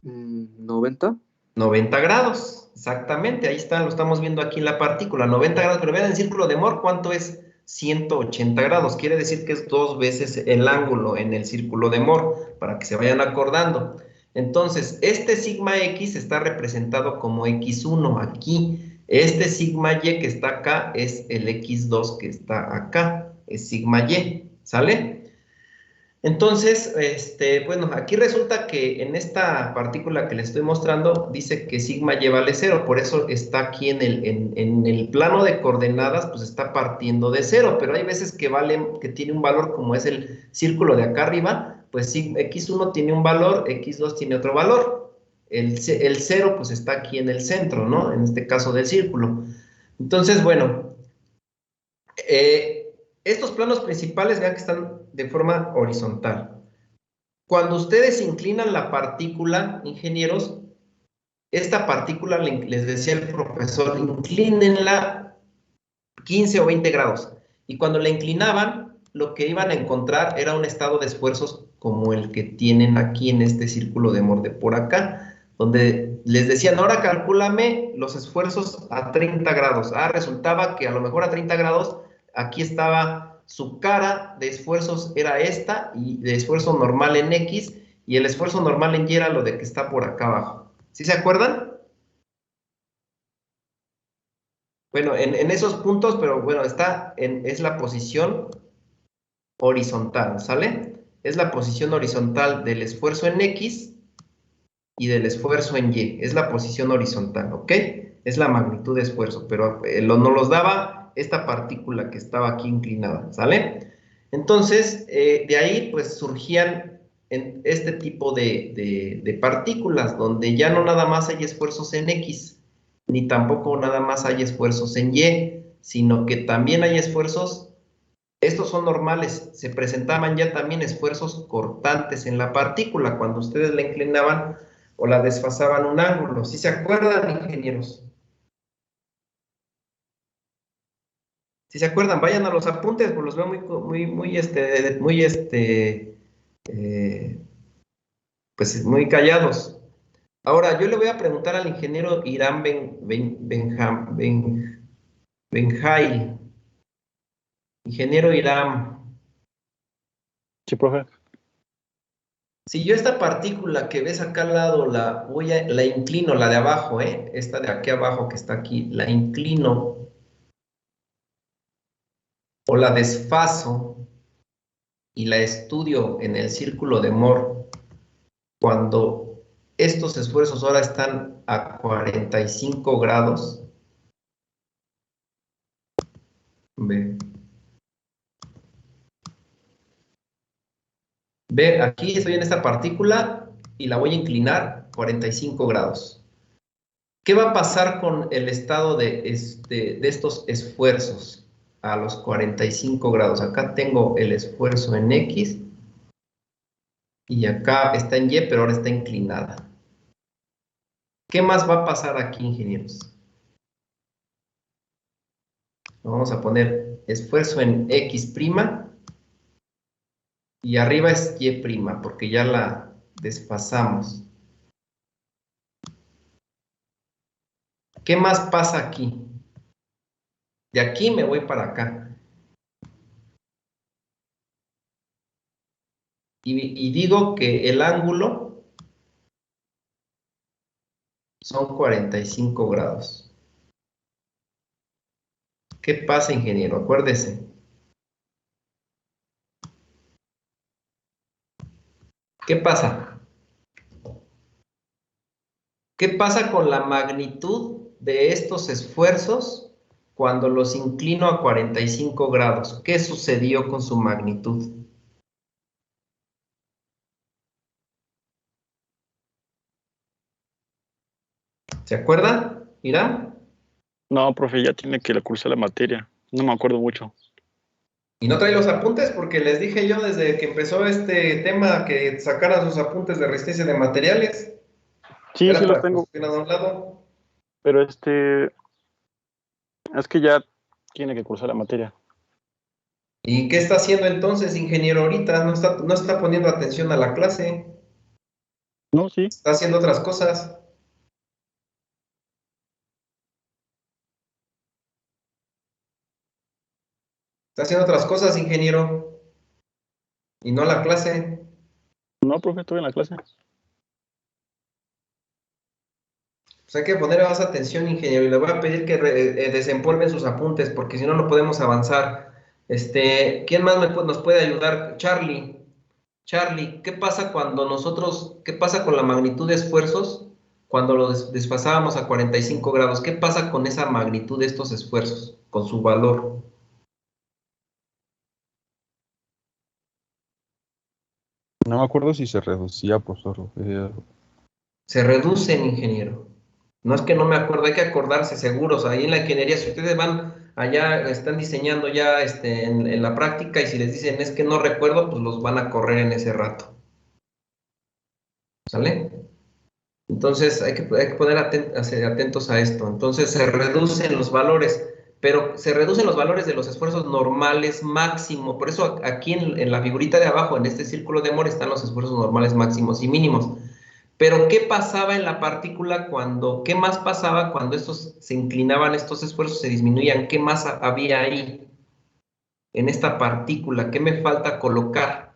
90.
90 grados, exactamente, ahí está, lo estamos viendo aquí en la partícula, 90 grados, pero vean el círculo de Moore, ¿cuánto es? 180 grados, quiere decir que es 2 veces el ángulo en el círculo de Moore, para que se vayan acordando. Entonces, este sigma X está representado como X1 aquí, este sigma Y que está acá es el X2 que está acá, es sigma Y, ¿sale? Entonces, bueno, aquí resulta que en esta partícula que les estoy mostrando, dice que sigma Y vale 0, por eso está aquí en el plano de coordenadas, pues está partiendo de 0, pero hay veces que tiene un valor como es el círculo de acá arriba, pues X1 tiene un valor, X2 tiene otro valor. El 0 pues está aquí en el centro, ¿no? En este caso del círculo. Entonces, bueno, estos planos principales, vean que están de forma horizontal. Cuando ustedes inclinan la partícula, ingenieros, esta partícula, les decía el profesor, inclínenla 15 o 20 grados. Y cuando la inclinaban, lo que iban a encontrar era un estado de esfuerzos como el que tienen aquí en este círculo de Moore de por acá, donde les decían, ahora calcúlame los esfuerzos a 30 grados. Resultaba que a lo mejor a 30 grados, aquí estaba su cara de esfuerzos era esta, y de esfuerzo normal en X, y el esfuerzo normal en Y era lo de que está por acá abajo. ¿Sí se acuerdan? Bueno, en esos puntos, pero bueno, es la posición horizontal, ¿sale? Es la posición horizontal del esfuerzo en X y del esfuerzo en Y. Es la posición horizontal, ¿ok? Es la magnitud de esfuerzo, pero nos los daba esta partícula que estaba aquí inclinada, ¿sale? Entonces, de ahí pues surgían en este tipo de partículas, donde ya no nada más hay esfuerzos en X, ni tampoco nada más hay esfuerzos en Y, sino que también hay esfuerzos, estos son normales, se presentaban ya también esfuerzos cortantes en la partícula, cuando ustedes la inclinaban o la desfasaban un ángulo. ¿Sí se acuerdan, ingenieros? Si se acuerdan, vayan a los apuntes, pues los veo pues muy callados. Ahora, yo le voy a preguntar al ingeniero Irán Benjail. Ingeniero Irán,
Sí, profe.
si yo esta partícula que ves acá al lado la inclino, la de abajo, esta de aquí abajo que está aquí, la inclino o la desfaso y la estudio en el círculo de Moore, cuando estos esfuerzos ahora están a 45 grados, ve, aquí estoy en esta partícula y la voy a inclinar 45 grados. ¿Qué va a pasar con el estado de estos esfuerzos a los 45 grados? Acá tengo el esfuerzo en X y acá está en Y, pero ahora está inclinada. ¿Qué más va a pasar aquí, ingenieros? Vamos a poner esfuerzo en X' y arriba es Y', porque ya la desfasamos. ¿Qué más pasa aquí? De aquí me voy para acá. Y digo que el ángulo son 45 grados. ¿Qué pasa, ingeniero? Acuérdese. ¿Qué pasa? ¿Qué pasa con la magnitud de estos esfuerzos cuando los inclino a 45 grados? ¿Qué sucedió con su magnitud? ¿Se acuerda, Irán?
No, profe, ya tiene que cursar la materia. No me acuerdo mucho.
¿Y no trae los apuntes? Porque les dije yo desde que empezó este tema que sacaran sus apuntes de resistencia de materiales.
Sí,
Era
sí los
para que
tengo.
estuvieran a un lado.
Pero es que ya tiene que cursar la materia.
¿Y qué está haciendo entonces, ingeniero, ahorita? No está poniendo atención a la clase.
No, sí.
Está haciendo otras cosas. Está haciendo otras cosas, ingeniero. Y no la clase.
No, profe, estoy en la clase.
Pues hay que poner más atención, ingeniero. Y le voy a pedir que desempolven sus apuntes, porque si no, no podemos avanzar. ¿Quién más nos puede ayudar? Charlie. Charlie, ¿qué pasa qué pasa con la magnitud de esfuerzos cuando lo desfasábamos a 45 grados? ¿Qué pasa con esa magnitud de estos esfuerzos, con su valor?
No me acuerdo si se reducía, profesor.
Se reducen, ingeniero. No es que no me acuerdo, hay que acordarse seguros. Ahí en la ingeniería, si ustedes van allá, están diseñando ya en la práctica y si les dicen es que no recuerdo, pues los van a correr en ese rato. ¿Sale? Entonces hay que poner atentos a esto. Entonces se reducen los valores, pero se reducen los valores de los esfuerzos normales máximo. Por eso aquí en la figurita de abajo, en este círculo de Moore, están los esfuerzos normales máximos y mínimos. Pero ¿qué pasaba en la partícula qué más pasaba cuando se inclinaban estos esfuerzos, se disminuían? ¿Qué más había ahí en esta partícula? ¿Qué me falta colocar?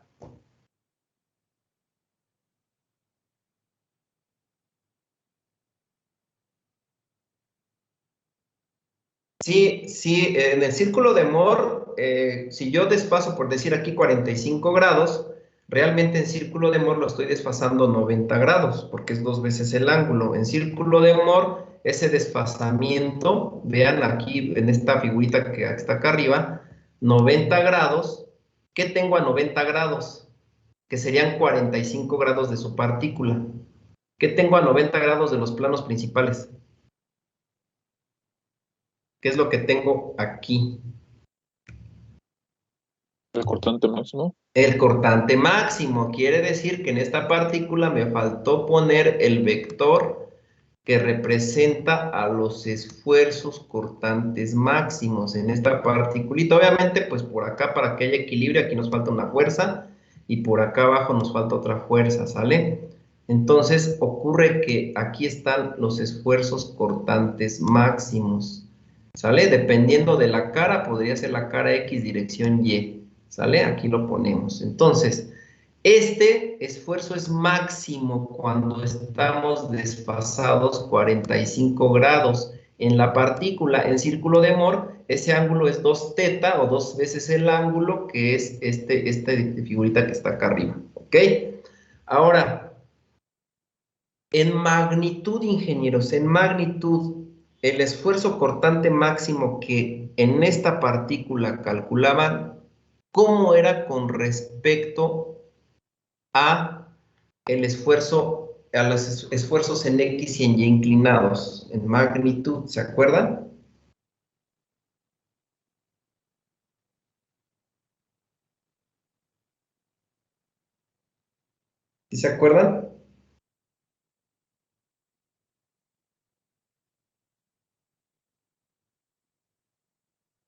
Sí, sí, en el círculo de Moore, si yo desfaso, por decir aquí 45 grados, realmente en círculo de Moore lo estoy desfasando 90 grados, porque es 2 veces el ángulo. En círculo de Moore, ese desfasamiento, vean aquí en esta figurita que está acá arriba, 90 grados. ¿Qué tengo a 90 grados? que serían 45 grados de su partícula. ¿Qué tengo a 90 grados de los planos principales? ¿Qué es lo que tengo aquí?
El cortante máximo.
El cortante máximo. Quiere decir que en esta partícula me faltó poner el vector que representa a los esfuerzos cortantes máximos en esta particulita. Obviamente, pues por acá, para que haya equilibrio, aquí nos falta una fuerza, y por acá abajo nos falta otra fuerza, ¿sale? Entonces, ocurre que aquí están los esfuerzos cortantes máximos, ¿sale? Dependiendo de la cara, podría ser la cara X dirección Y, ¿sale? Aquí lo ponemos. Entonces, este esfuerzo es máximo cuando estamos desfasados 45 grados. En la partícula, en círculo de Moore, ese ángulo es 2θ o 2 veces el ángulo que es esta figurita que está acá arriba. ¿Ok? Ahora, en magnitud, ingenieros, en magnitud, el esfuerzo cortante máximo que en esta partícula calculaban, ¿cómo era con respecto a el esfuerzo, a los esfuerzos en X y en Y inclinados, en magnitud? ¿Se acuerdan? ¿Sí se acuerdan?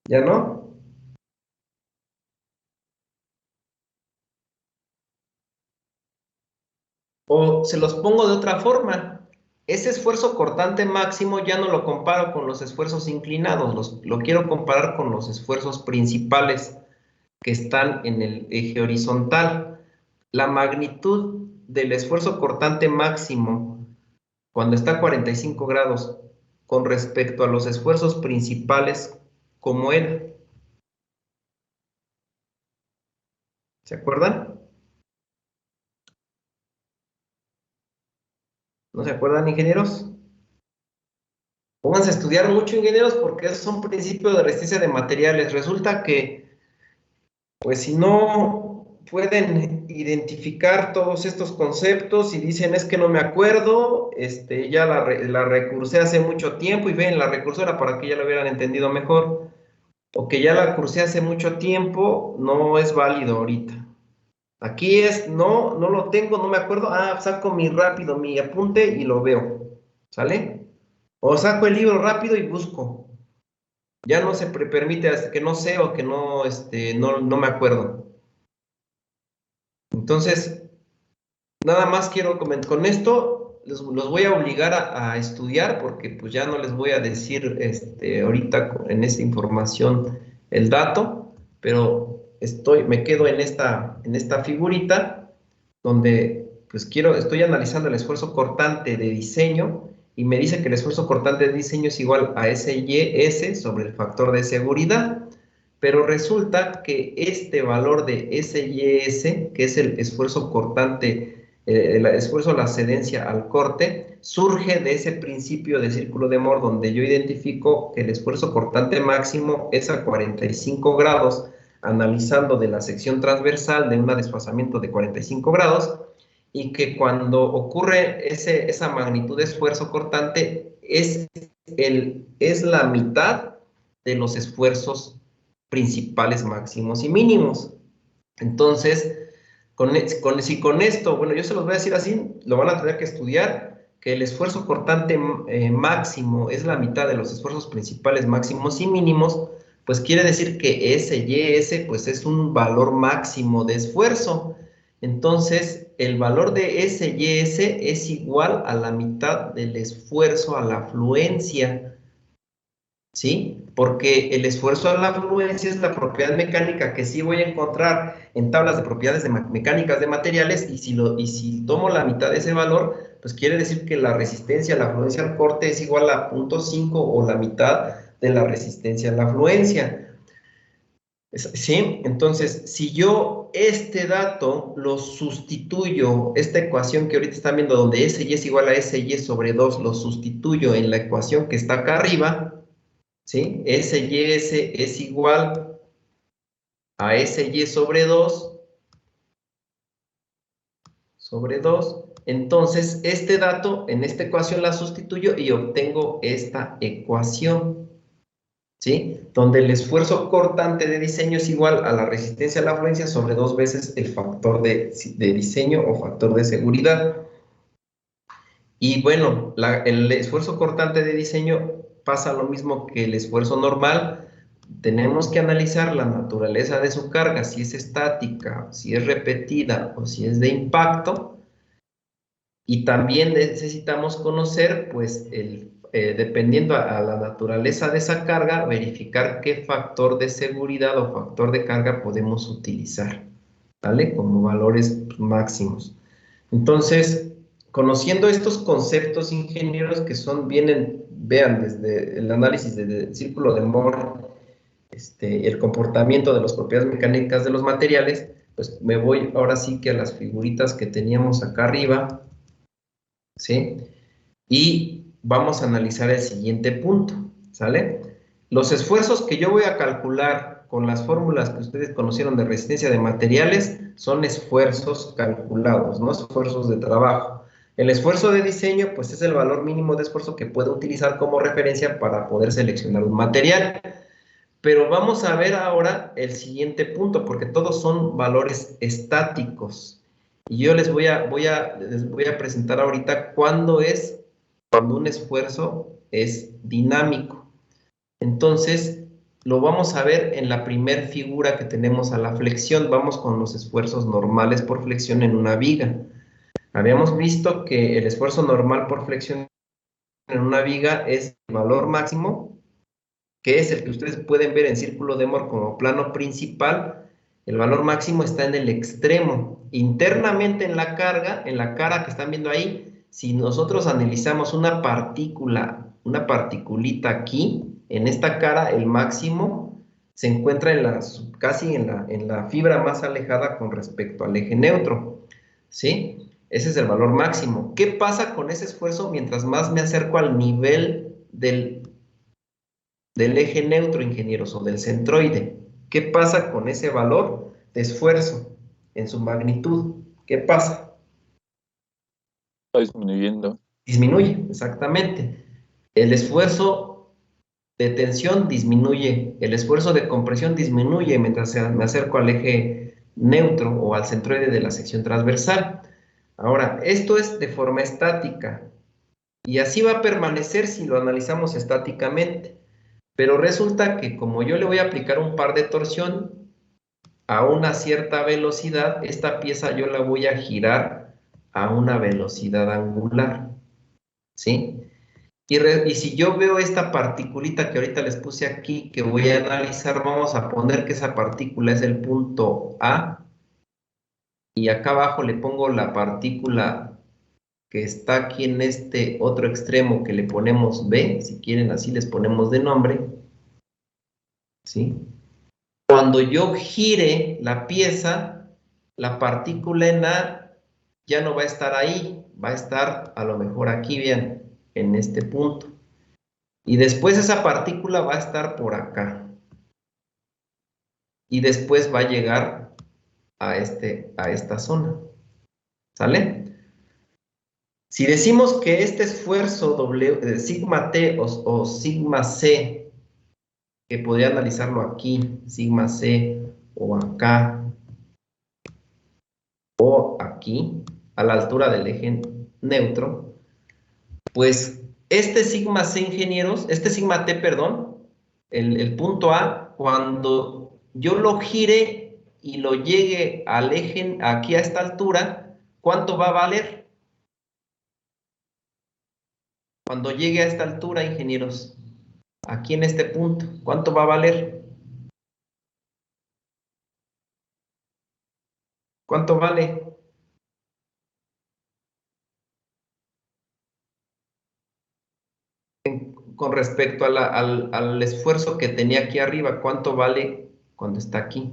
¿Ya no? O se los pongo de otra forma. Ese esfuerzo cortante máximo ya no lo comparo con los esfuerzos inclinados, lo quiero comparar con los esfuerzos principales que están en el eje horizontal. La magnitud del esfuerzo cortante máximo cuando está a 45 grados con respecto a los esfuerzos principales, ¿cómo era? ¿Se acuerdan? ¿No se acuerdan, ingenieros? Pónganse a estudiar mucho, ingenieros, porque esos son principios de resistencia de materiales. Resulta que, pues si no pueden identificar todos estos conceptos y dicen, es que no me acuerdo, ya la recursé hace mucho tiempo, y ven, la recursora para que ya lo hubieran entendido mejor, o que ya la cursé hace mucho tiempo, no es válido ahorita. Aquí es, no lo tengo, no me acuerdo, saco rápido mi apunte y lo veo, ¿sale? O saco el libro rápido y busco. Ya no se permite que no sé o que no me acuerdo. Entonces, nada más quiero comentar con esto, los voy a obligar a estudiar, porque pues ya no les voy a decir ahorita en esta información el dato, pero me quedo en esta figurita donde pues estoy analizando el esfuerzo cortante de diseño, y me dice que el esfuerzo cortante de diseño es igual a SYS sobre el factor de seguridad. Pero resulta que este valor de SYS, que es el esfuerzo cortante, el esfuerzo a la cedencia al corte, surge de ese principio de círculo de Moore, donde yo identifico que el esfuerzo cortante máximo es a 45 grados, analizando de la sección transversal de un desfasamiento de 45 grados, y que cuando ocurre esa magnitud de esfuerzo cortante es la mitad de los esfuerzos principales máximos y mínimos. Entonces, si con esto, bueno, yo se los voy a decir así, lo van a tener que estudiar, que el esfuerzo cortante máximo es la mitad de los esfuerzos principales máximos y mínimos, pues quiere decir que SYS pues es un valor máximo de esfuerzo. Entonces, el valor de SYS es igual a la mitad del esfuerzo a la fluencia, ¿sí? Porque el esfuerzo a la fluencia es la propiedad mecánica que sí voy a encontrar en tablas de propiedades mecánicas de materiales, y si tomo la mitad de ese valor, pues quiere decir que la resistencia a la fluencia al corte es igual a 0.5 o la mitad de la resistencia a la fluencia. ¿Sí? Entonces, si yo este dato lo sustituyo, esta ecuación que ahorita están viendo, donde SY es igual a SY sobre 2, lo sustituyo en la ecuación que está acá arriba, ¿sí? SYS es igual a SY sobre 2 sobre 2. Entonces, este dato en esta ecuación la sustituyo y obtengo esta ecuación, ¿sí? Donde el esfuerzo cortante de diseño es igual a la resistencia a la afluencia sobre 2 veces el factor de diseño o factor de seguridad. Y bueno, el esfuerzo cortante de diseño pasa lo mismo que el esfuerzo normal. Tenemos que analizar la naturaleza de su carga, si es estática, si es repetida o si es de impacto. Y también necesitamos conocer, pues, dependiendo a la naturaleza de esa carga, verificar qué factor de seguridad o factor de carga podemos utilizar, ¿vale? Como valores máximos. Entonces, conociendo estos conceptos, ingenieros, que vean, desde el análisis del círculo de Moore, el comportamiento de las propiedades mecánicas de los materiales, pues me voy ahora sí que a las figuritas que teníamos acá arriba, ¿sí? Y vamos a analizar el siguiente punto, ¿sale? Los esfuerzos que yo voy a calcular con las fórmulas que ustedes conocieron de resistencia de materiales son esfuerzos calculados, no esfuerzos de trabajo. El esfuerzo de diseño, pues, es el valor mínimo de esfuerzo que puedo utilizar como referencia para poder seleccionar un material. Pero vamos a ver ahora el siguiente punto, porque todos son valores estáticos. Y yo les voy a presentar ahorita cuando un esfuerzo es dinámico. Entonces, lo vamos a ver en la primer figura que tenemos a la flexión. Vamos con los esfuerzos normales por flexión en una viga. Habíamos visto que el esfuerzo normal por flexión en una viga es el valor máximo, que es el que ustedes pueden ver en círculo de Moore como plano principal. El valor máximo está en el extremo. Internamente en la cara que están viendo ahí, si nosotros analizamos una particulita aquí, en esta cara, el máximo se encuentra casi en la fibra más alejada con respecto al eje neutro, ¿sí? Ese es el valor máximo. ¿Qué pasa con ese esfuerzo mientras más me acerco al nivel del eje neutro, ingenieros, o del centroide? ¿Qué pasa con ese valor de esfuerzo en su magnitud? ¿Qué pasa?
Está disminuyendo.
Disminuye, exactamente. El esfuerzo de tensión disminuye, el esfuerzo de compresión disminuye mientras me acerco al eje neutro o al centroide de la sección transversal. Ahora, esto es de forma estática y así va a permanecer si lo analizamos estáticamente. Pero resulta que como yo le voy a aplicar un par de torsión a una cierta velocidad, esta pieza yo la voy a girar a una velocidad angular, ¿sí? Y si yo veo esta particulita que ahorita les puse aquí, que voy a analizar, vamos a poner que esa partícula es el punto A, y acá abajo le pongo la partícula que está aquí en este otro extremo que le ponemos B, si quieren así les ponemos de nombre, ¿sí? Cuando yo gire la pieza, la partícula en A ya no va a estar ahí, va a estar a lo mejor aquí, vean, en este punto. Y después esa partícula va a estar por acá. Y después va a llegar a esta zona. ¿Sale? Si decimos que este esfuerzo sigma T o sigma C, que podría analizarlo aquí, sigma C, o acá, o aquí, a la altura del eje neutro, pues este sigma C, ingenieros, este sigma T, perdón, el punto A, cuando yo lo gire y lo llegue al eje, aquí a esta altura, ¿cuánto va a valer? Cuando llegue a esta altura, ingenieros, aquí en este punto, ¿cuánto va a valer? ¿Cuánto vale? Con respecto al esfuerzo que tenía aquí arriba, ¿cuánto vale cuando está aquí?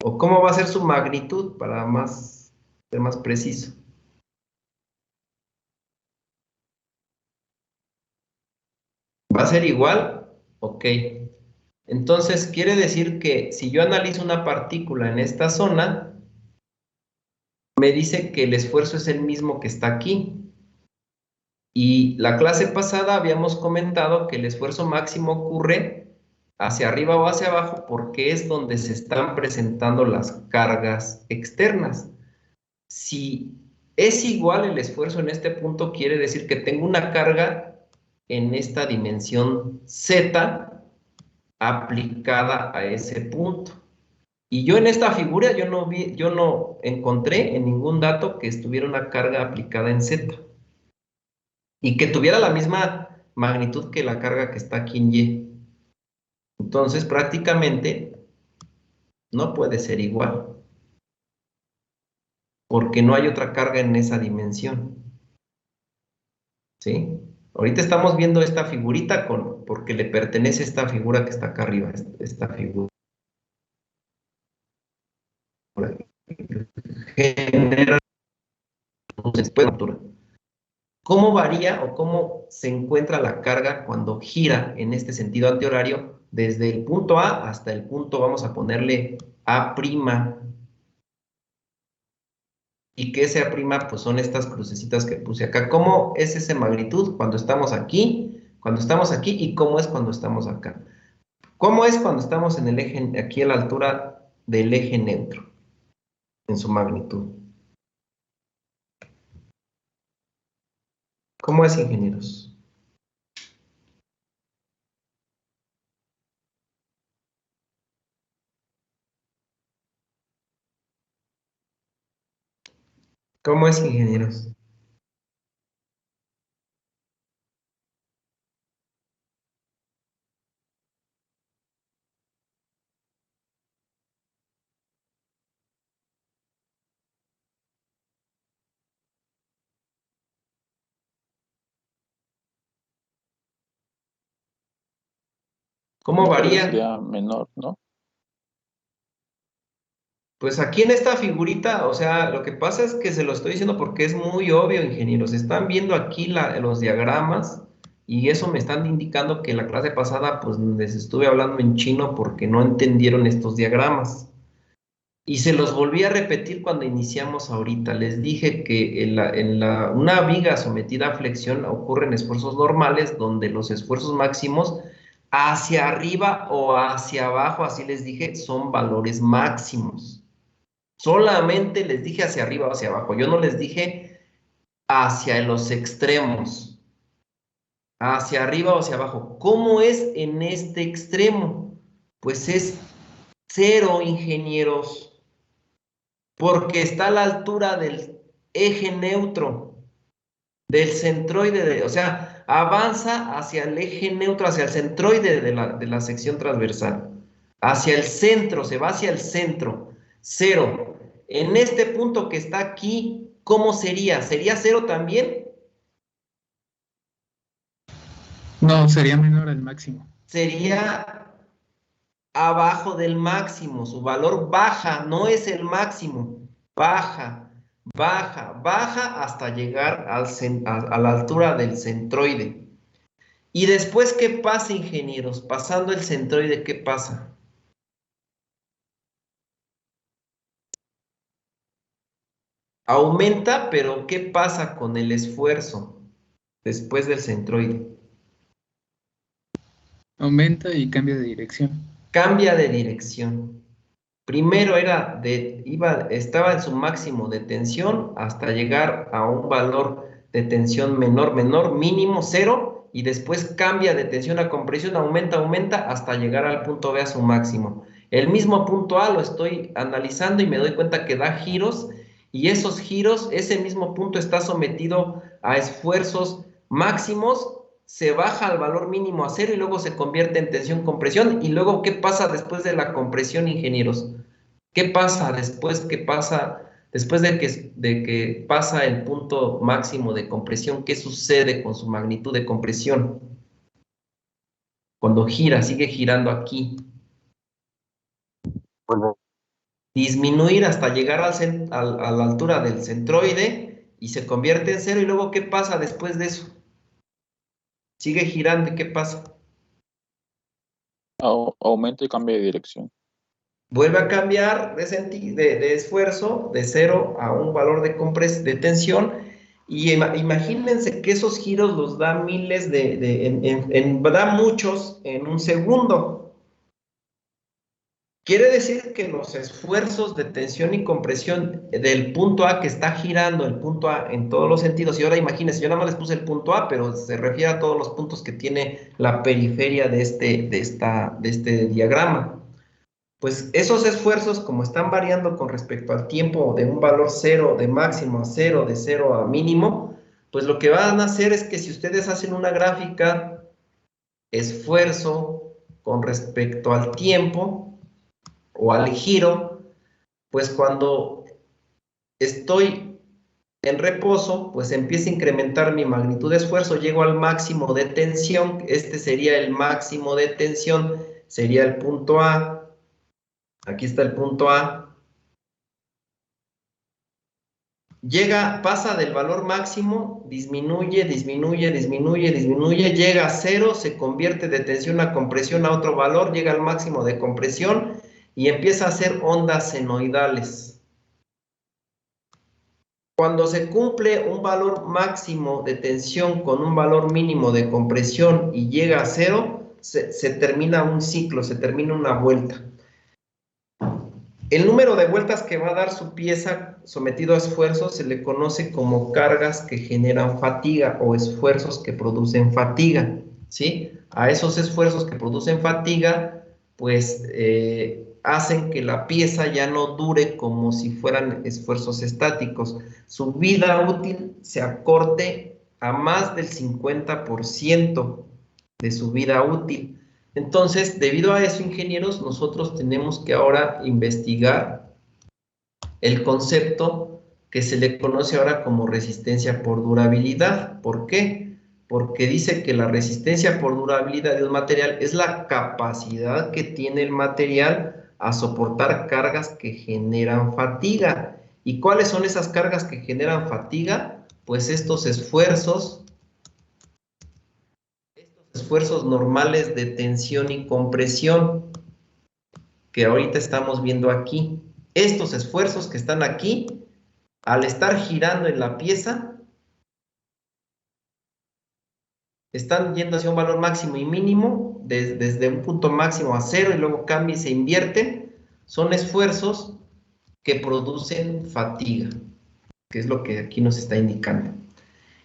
¿O cómo va a ser su magnitud para ser más preciso? ¿Va a ser igual? Ok. Entonces, quiere decir que si yo analizo una partícula en esta zona, me dice que el esfuerzo es el mismo que está aquí. Y la clase pasada habíamos comentado que el esfuerzo máximo ocurre hacia arriba o hacia abajo porque es donde se están presentando las cargas externas. Si es igual el esfuerzo en este punto, quiere decir que tengo una carga en esta dimensión Z aplicada a ese punto. Y yo en esta figura, yo no encontré en ningún dato que estuviera una carga aplicada en Z. Y que tuviera la misma magnitud que la carga que está aquí en Y. Entonces, prácticamente, no puede ser igual. Porque no hay otra carga en esa dimensión. ¿Sí? Ahorita estamos viendo esta figurita porque le pertenece a esta figura que está acá arriba, esta figura. Genera después de altura. ¿Cómo varía o cómo se encuentra la carga cuando gira en este sentido antihorario desde el punto A hasta el punto, vamos a ponerle A'? Y que ese A', pues son estas crucecitas que puse acá. ¿Cómo es esa magnitud cuando estamos aquí y cómo es cuando estamos acá? ¿Cómo es cuando estamos en el eje, aquí a la altura del eje neutro, en su magnitud? ¿Cómo es, ingenieros? ¿Cómo es, ingenieros? ¿Cómo
Yo creo que
varía?
sería menor, ¿no?
Pues aquí en esta figurita, o sea, lo que pasa es que se lo estoy diciendo porque es muy obvio, ingenieros. Están viendo aquí los diagramas y eso me están indicando que la clase pasada, pues les estuve hablando en chino porque no entendieron estos diagramas. Y se los volví a repetir cuando iniciamos ahorita. Les dije que una viga sometida a flexión ocurren esfuerzos normales donde los esfuerzos máximos hacia arriba o hacia abajo, así les dije, son valores máximos. Solamente les dije hacia arriba o hacia abajo. Yo no les dije hacia los extremos. Hacia arriba o hacia abajo. ¿Cómo es en este extremo? Pues es 0, ingenieros. Porque está a la altura del eje neutro, del centroide, o sea, avanza hacia el eje neutro, hacia el centroide de la sección transversal. Hacia el centro, se va hacia el centro. 0. En este punto que está aquí, ¿cómo sería? ¿Sería 0 también?
No, sería menor al máximo.
Sería abajo del máximo. Su valor baja, no es el máximo. Baja, baja, baja hasta llegar a la altura del centroide. Y después, ¿qué pasa, ingenieros? Pasando el centroide, ¿qué pasa? Aumenta, pero ¿qué pasa con el esfuerzo después del centroide?
Aumenta y cambia de dirección.
Cambia de dirección. Primero estaba en su máximo de tensión hasta llegar a un valor de tensión menor, mínimo 0, y después cambia de tensión a compresión, aumenta hasta llegar al punto B a su máximo. El mismo punto A lo estoy analizando y me doy cuenta que da giros, y esos giros, ese mismo punto está sometido a esfuerzos máximos, se baja al valor mínimo a 0 y luego se convierte en tensión-compresión. Y luego, ¿qué pasa después de la compresión, ingenieros? ¿Qué pasa después? Después de que pasa el punto máximo de compresión? ¿Qué sucede con su magnitud de compresión? Cuando gira, sigue girando aquí. Disminuir hasta llegar a la altura del centroide y se convierte en 0. Y luego, ¿qué pasa después de eso? Sigue girando, ¿y qué pasa?
Aumenta y cambia de dirección.
vuelve a cambiar de esfuerzo de 0 a un valor de tensión, y imagínense que esos giros los da miles da muchos en un segundo. Quiere decir que los esfuerzos de tensión y compresión del punto A que está girando el punto A en todos los sentidos, y ahora imagínense, yo nada más les puse el punto A, pero se refiere a todos los puntos que tiene la periferia de este diagrama. Pues esos esfuerzos, como están variando con respecto al tiempo de un valor 0 de máximo a 0, de 0 a mínimo, pues lo que van a hacer es que si ustedes hacen una gráfica esfuerzo con respecto al tiempo o al giro, pues cuando estoy en reposo, pues empieza a incrementar mi magnitud de esfuerzo, llego al máximo de tensión, este sería el máximo de tensión, sería el punto A. Aquí está el punto A. Pasa del valor máximo, disminuye, llega a 0, se convierte de tensión a compresión a otro valor, llega al máximo de compresión y empieza a hacer ondas senoidales. Cuando se cumple un valor máximo de tensión con un valor mínimo de compresión y llega a 0, se termina un ciclo, se termina una vuelta. El número de vueltas que va a dar su pieza sometido a esfuerzo se le conoce como cargas que generan fatiga o esfuerzos que producen fatiga, ¿sí? A esos esfuerzos que producen fatiga, pues hacen que la pieza ya no dure como si fueran esfuerzos estáticos. Su vida útil se acorte a más del 50% de su vida útil. Entonces, debido a eso, ingenieros, nosotros tenemos que ahora investigar el concepto que se le conoce ahora como resistencia por durabilidad. ¿Por qué? Porque dice que la resistencia por durabilidad de un material es la capacidad que tiene el material a soportar cargas que generan fatiga. ¿Y cuáles son esas cargas que generan fatiga? Pues estos esfuerzos normales de tensión y compresión que ahorita estamos viendo aquí. Estos esfuerzos que están aquí, al estar girando en la pieza, están yendo hacia un valor máximo y mínimo, desde un punto máximo a 0 y luego cambia y se invierten. Son esfuerzos que producen fatiga, que es lo que aquí nos está indicando.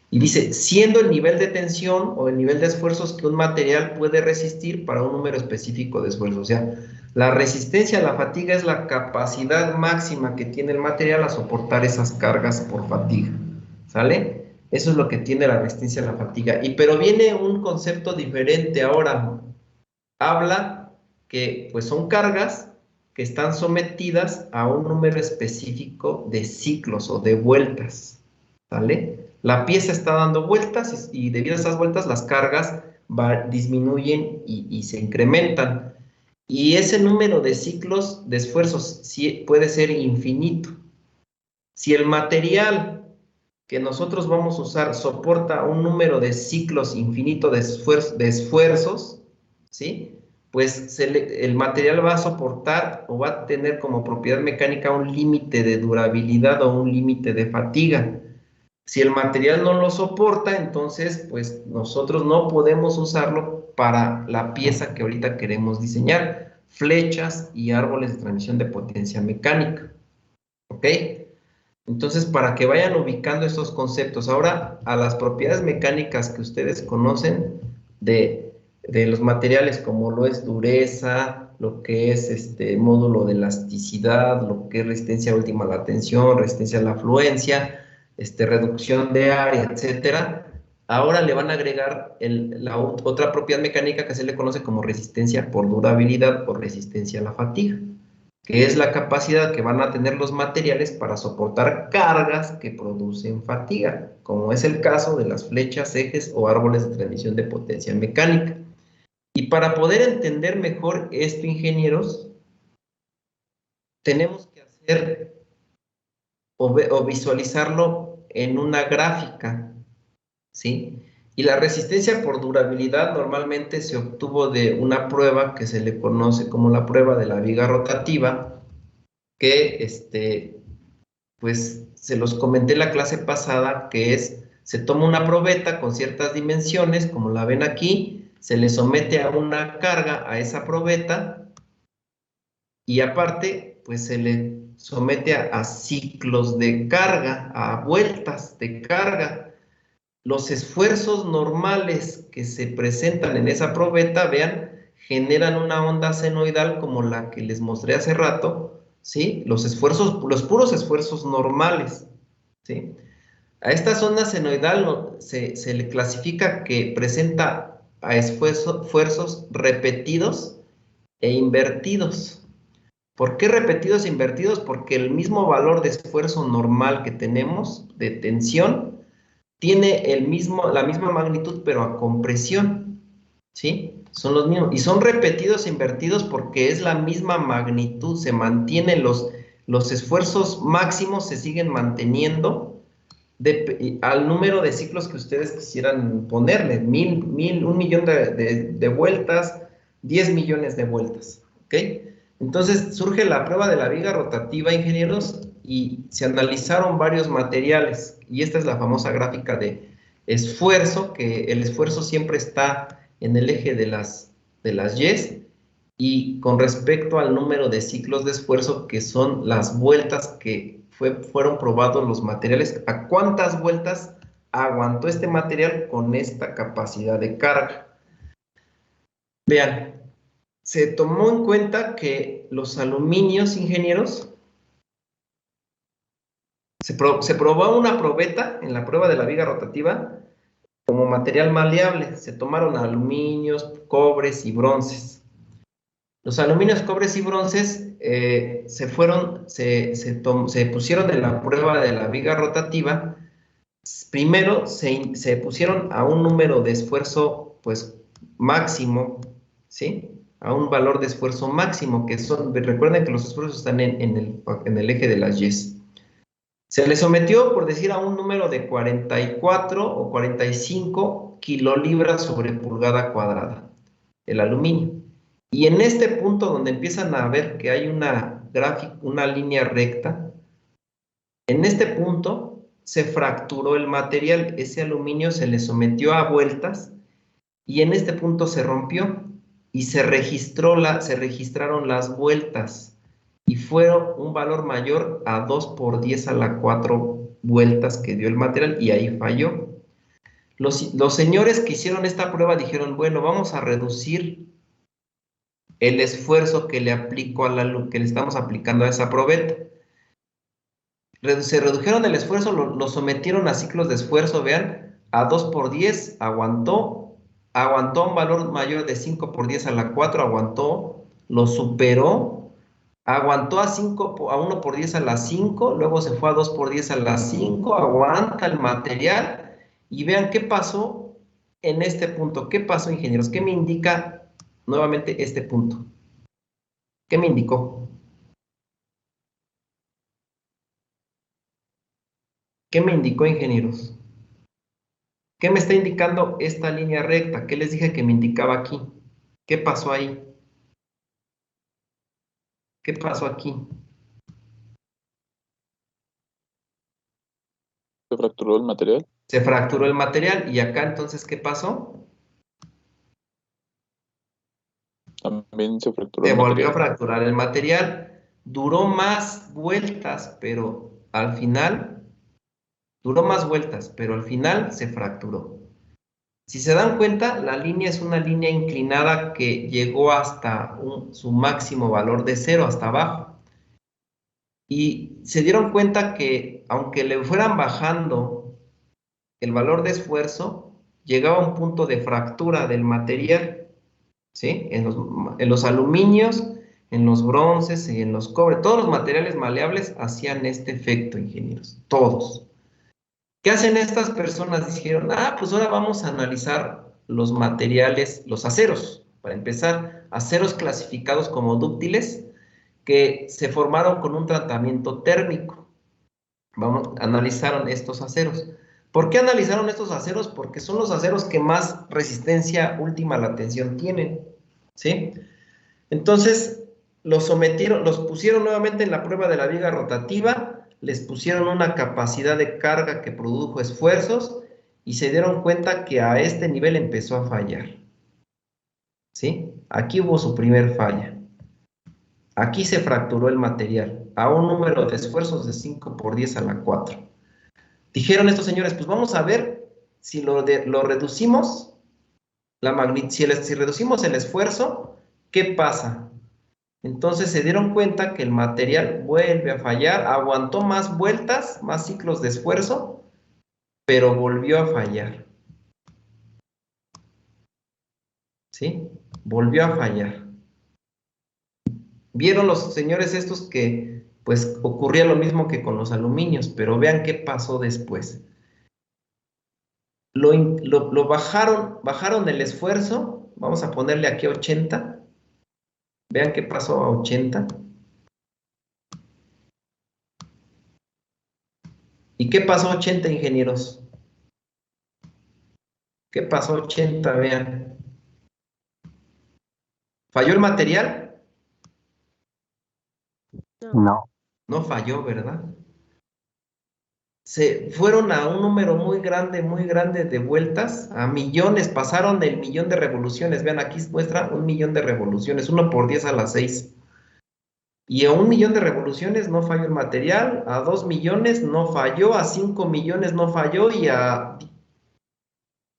Y dice, siendo el nivel de tensión o el nivel de esfuerzos que un material puede resistir para un número específico de esfuerzos. O sea, la resistencia a la fatiga es la capacidad máxima que tiene el material a soportar esas cargas por fatiga. ¿Sale? Eso es lo que tiene la resistencia a la fatiga. Pero viene un concepto diferente ahora. Habla que pues son cargas que están sometidas a un número específico de ciclos o de vueltas. ¿Sale? La pieza está dando vueltas y debido a esas vueltas las cargas disminuyen y se incrementan. Y ese número de ciclos de esfuerzos puede ser infinito. Si el material que nosotros vamos a usar soporta un número de ciclos infinito de esfuerzos, ¿sí? Pues el material va a soportar o va a tener como propiedad mecánica un límite de durabilidad o un límite de fatiga. Si el material no lo soporta, entonces pues nosotros no podemos usarlo para la pieza que ahorita queremos diseñar, flechas y árboles de transmisión de potencia mecánica. ¿Ok? Entonces, para que vayan ubicando estos conceptos, ahora a las propiedades mecánicas que ustedes conocen de los materiales, como lo es dureza, lo que es módulo de elasticidad, lo que es resistencia última a la tensión, resistencia a la fluencia, reducción de área, etcétera. Ahora le van a agregar la otra propiedad mecánica que se le conoce como resistencia por durabilidad o resistencia a la fatiga, que es la capacidad que van a tener los materiales para soportar cargas que producen fatiga, como es el caso de las flechas, ejes o árboles de transmisión de potencia mecánica. Y para poder entender mejor esto, ingenieros, tenemos que hacer o visualizarlo en una gráfica, ¿sí? Y la resistencia por durabilidad normalmente se obtuvo de una prueba que se le conoce como la prueba de la viga rotativa, que pues se los comenté la clase pasada, que es, se toma una probeta con ciertas dimensiones, como la ven aquí, se le somete a una carga a esa probeta, y aparte, pues se le somete a ciclos de carga, a vueltas de carga. Los esfuerzos normales que se presentan en esa probeta, vean, generan una onda senoidal como la que les mostré hace rato, ¿sí? Los puros esfuerzos normales, ¿sí? A esta onda senoidal se le clasifica que presenta a esfuerzos repetidos e invertidos. ¿Por qué repetidos e invertidos? Porque el mismo valor de esfuerzo normal que tenemos de tensión tiene la misma magnitud, pero a compresión, ¿sí? Son los mismos. Y son repetidos e invertidos porque es la misma magnitud, se mantienen los esfuerzos máximos, se siguen manteniendo al número de ciclos que ustedes quisieran ponerle, 1.000.000 de vueltas, 10 millones de vueltas, ¿ok? Entonces surge la prueba de la viga rotativa, ingenieros, y se analizaron varios materiales, y esta es la famosa gráfica de esfuerzo, que el esfuerzo siempre está en el eje de las Y, y con respecto al número de ciclos de esfuerzo, que son las vueltas que fueron probados los materiales, a cuántas vueltas aguantó este material con esta capacidad de carga. Vean, se tomó en cuenta que los aluminios, ingenieros, se probó una probeta en la prueba de la viga rotativa como material maleable. Se tomaron aluminios, cobres y bronces. Los aluminios, cobres y bronces se pusieron en la prueba de la viga rotativa. Primero se pusieron a un número de esfuerzo pues máximo, ¿sí? A un valor de esfuerzo máximo, que son, recuerden que los esfuerzos están en el eje de las Y. Se le sometió, por decir, a un número de 44 o 45 kilolibras sobre pulgada cuadrada, el aluminio. Y en este punto donde empiezan a ver que hay una línea recta, en este punto se fracturó el material, ese aluminio se le sometió a vueltas y en este punto se rompió y se registraron las vueltas y fueron un valor mayor a 2 por 10 a la 4 vueltas que dio el material y ahí falló. Los señores que hicieron esta prueba dijeron, bueno, vamos a reducir el esfuerzo que le estamos aplicando a esa probeta. Se redujeron el esfuerzo, lo sometieron a ciclos de esfuerzo, vean, a 2 por 10, aguantó un valor mayor de 5 por 10 a la 4, aguantó, lo superó, aguantó a 1 por 10 a la 5, luego se fue a 2 por 10 a la 5, aguanta el material, y vean qué pasó en este punto. ¿Qué pasó, ingenieros? ¿Qué me indica nuevamente este punto? ¿Qué me indicó? ¿Qué me indicó, ingenieros? ¿Qué me está indicando esta línea recta? ¿Qué les dije que me indicaba aquí? ¿Qué pasó ahí? ¿Qué pasó aquí?
¿Se fracturó el material?
Se fracturó el material. ¿Y acá entonces qué pasó?
También se fracturó
Se
el
volvió a
material.
fracturar el material. Duró más vueltas, pero al final... Duró más vueltas, pero al final se fracturó. Si se dan cuenta, la línea es una línea inclinada que llegó hasta su máximo valor de 0, hasta abajo. Y se dieron cuenta que aunque le fueran bajando el valor de esfuerzo, llegaba a un punto de fractura del material, ¿sí? En los aluminios, en los bronces y en los cobres, todos los materiales maleables hacían este efecto, ingenieros, todos. ¿Qué hacen estas personas? Dijeron, pues ahora vamos a analizar los materiales, los aceros. Para empezar, aceros clasificados como dúctiles que se formaron con un tratamiento térmico. Analizaron estos aceros. ¿Por qué analizaron estos aceros? Porque son los aceros que más resistencia última a la tensión tienen, ¿sí? Entonces, los pusieron nuevamente en la prueba de la viga rotativa, les pusieron una capacidad de carga que produjo esfuerzos y se dieron cuenta que a este nivel empezó a fallar, ¿sí? Aquí hubo su primer falla. Aquí se fracturó el material a un número de esfuerzos de 5 por 10 a la 4. Dijeron estos señores, pues vamos a ver si lo reducimos, si reducimos el esfuerzo, ¿qué pasa? Entonces se dieron cuenta que el material vuelve a fallar, aguantó más vueltas, más ciclos de esfuerzo, pero volvió a fallar. ¿Sí? Volvió a fallar. Vieron los señores estos que pues ocurría lo mismo que con los aluminios, pero vean qué pasó después. Bajaron el esfuerzo, vamos a ponerle aquí 80. Vean qué pasó a 80. ¿Y qué pasó a 80, ingenieros? ¿Qué pasó a 80? Vean. ¿Falló el material?
No.
No falló, ¿verdad? Se fueron a un número muy grande de vueltas, a millones, pasaron del millón de revoluciones. Vean, aquí muestra 1 millón de revoluciones, 1 por 10 a la 6. Y a 1 millón de revoluciones no falló el material, a 2 millones no falló, a 5 millones no falló y a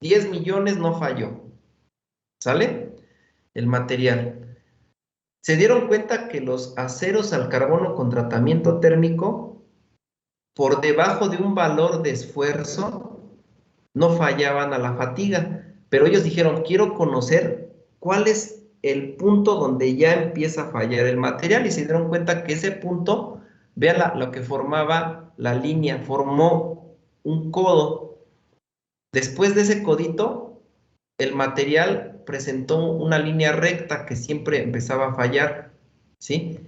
10 millones no falló. ¿Sale? El material. Se dieron cuenta que los aceros al carbono con tratamiento térmico, por debajo de un valor de esfuerzo, no fallaban a la fatiga. Pero ellos dijeron, quiero conocer cuál es el punto donde ya empieza a fallar el material. Y se dieron cuenta que ese punto, vean lo que formaba la línea, formó un codo. Después de ese codito, el material presentó una línea recta que siempre empezaba a fallar, ¿sí?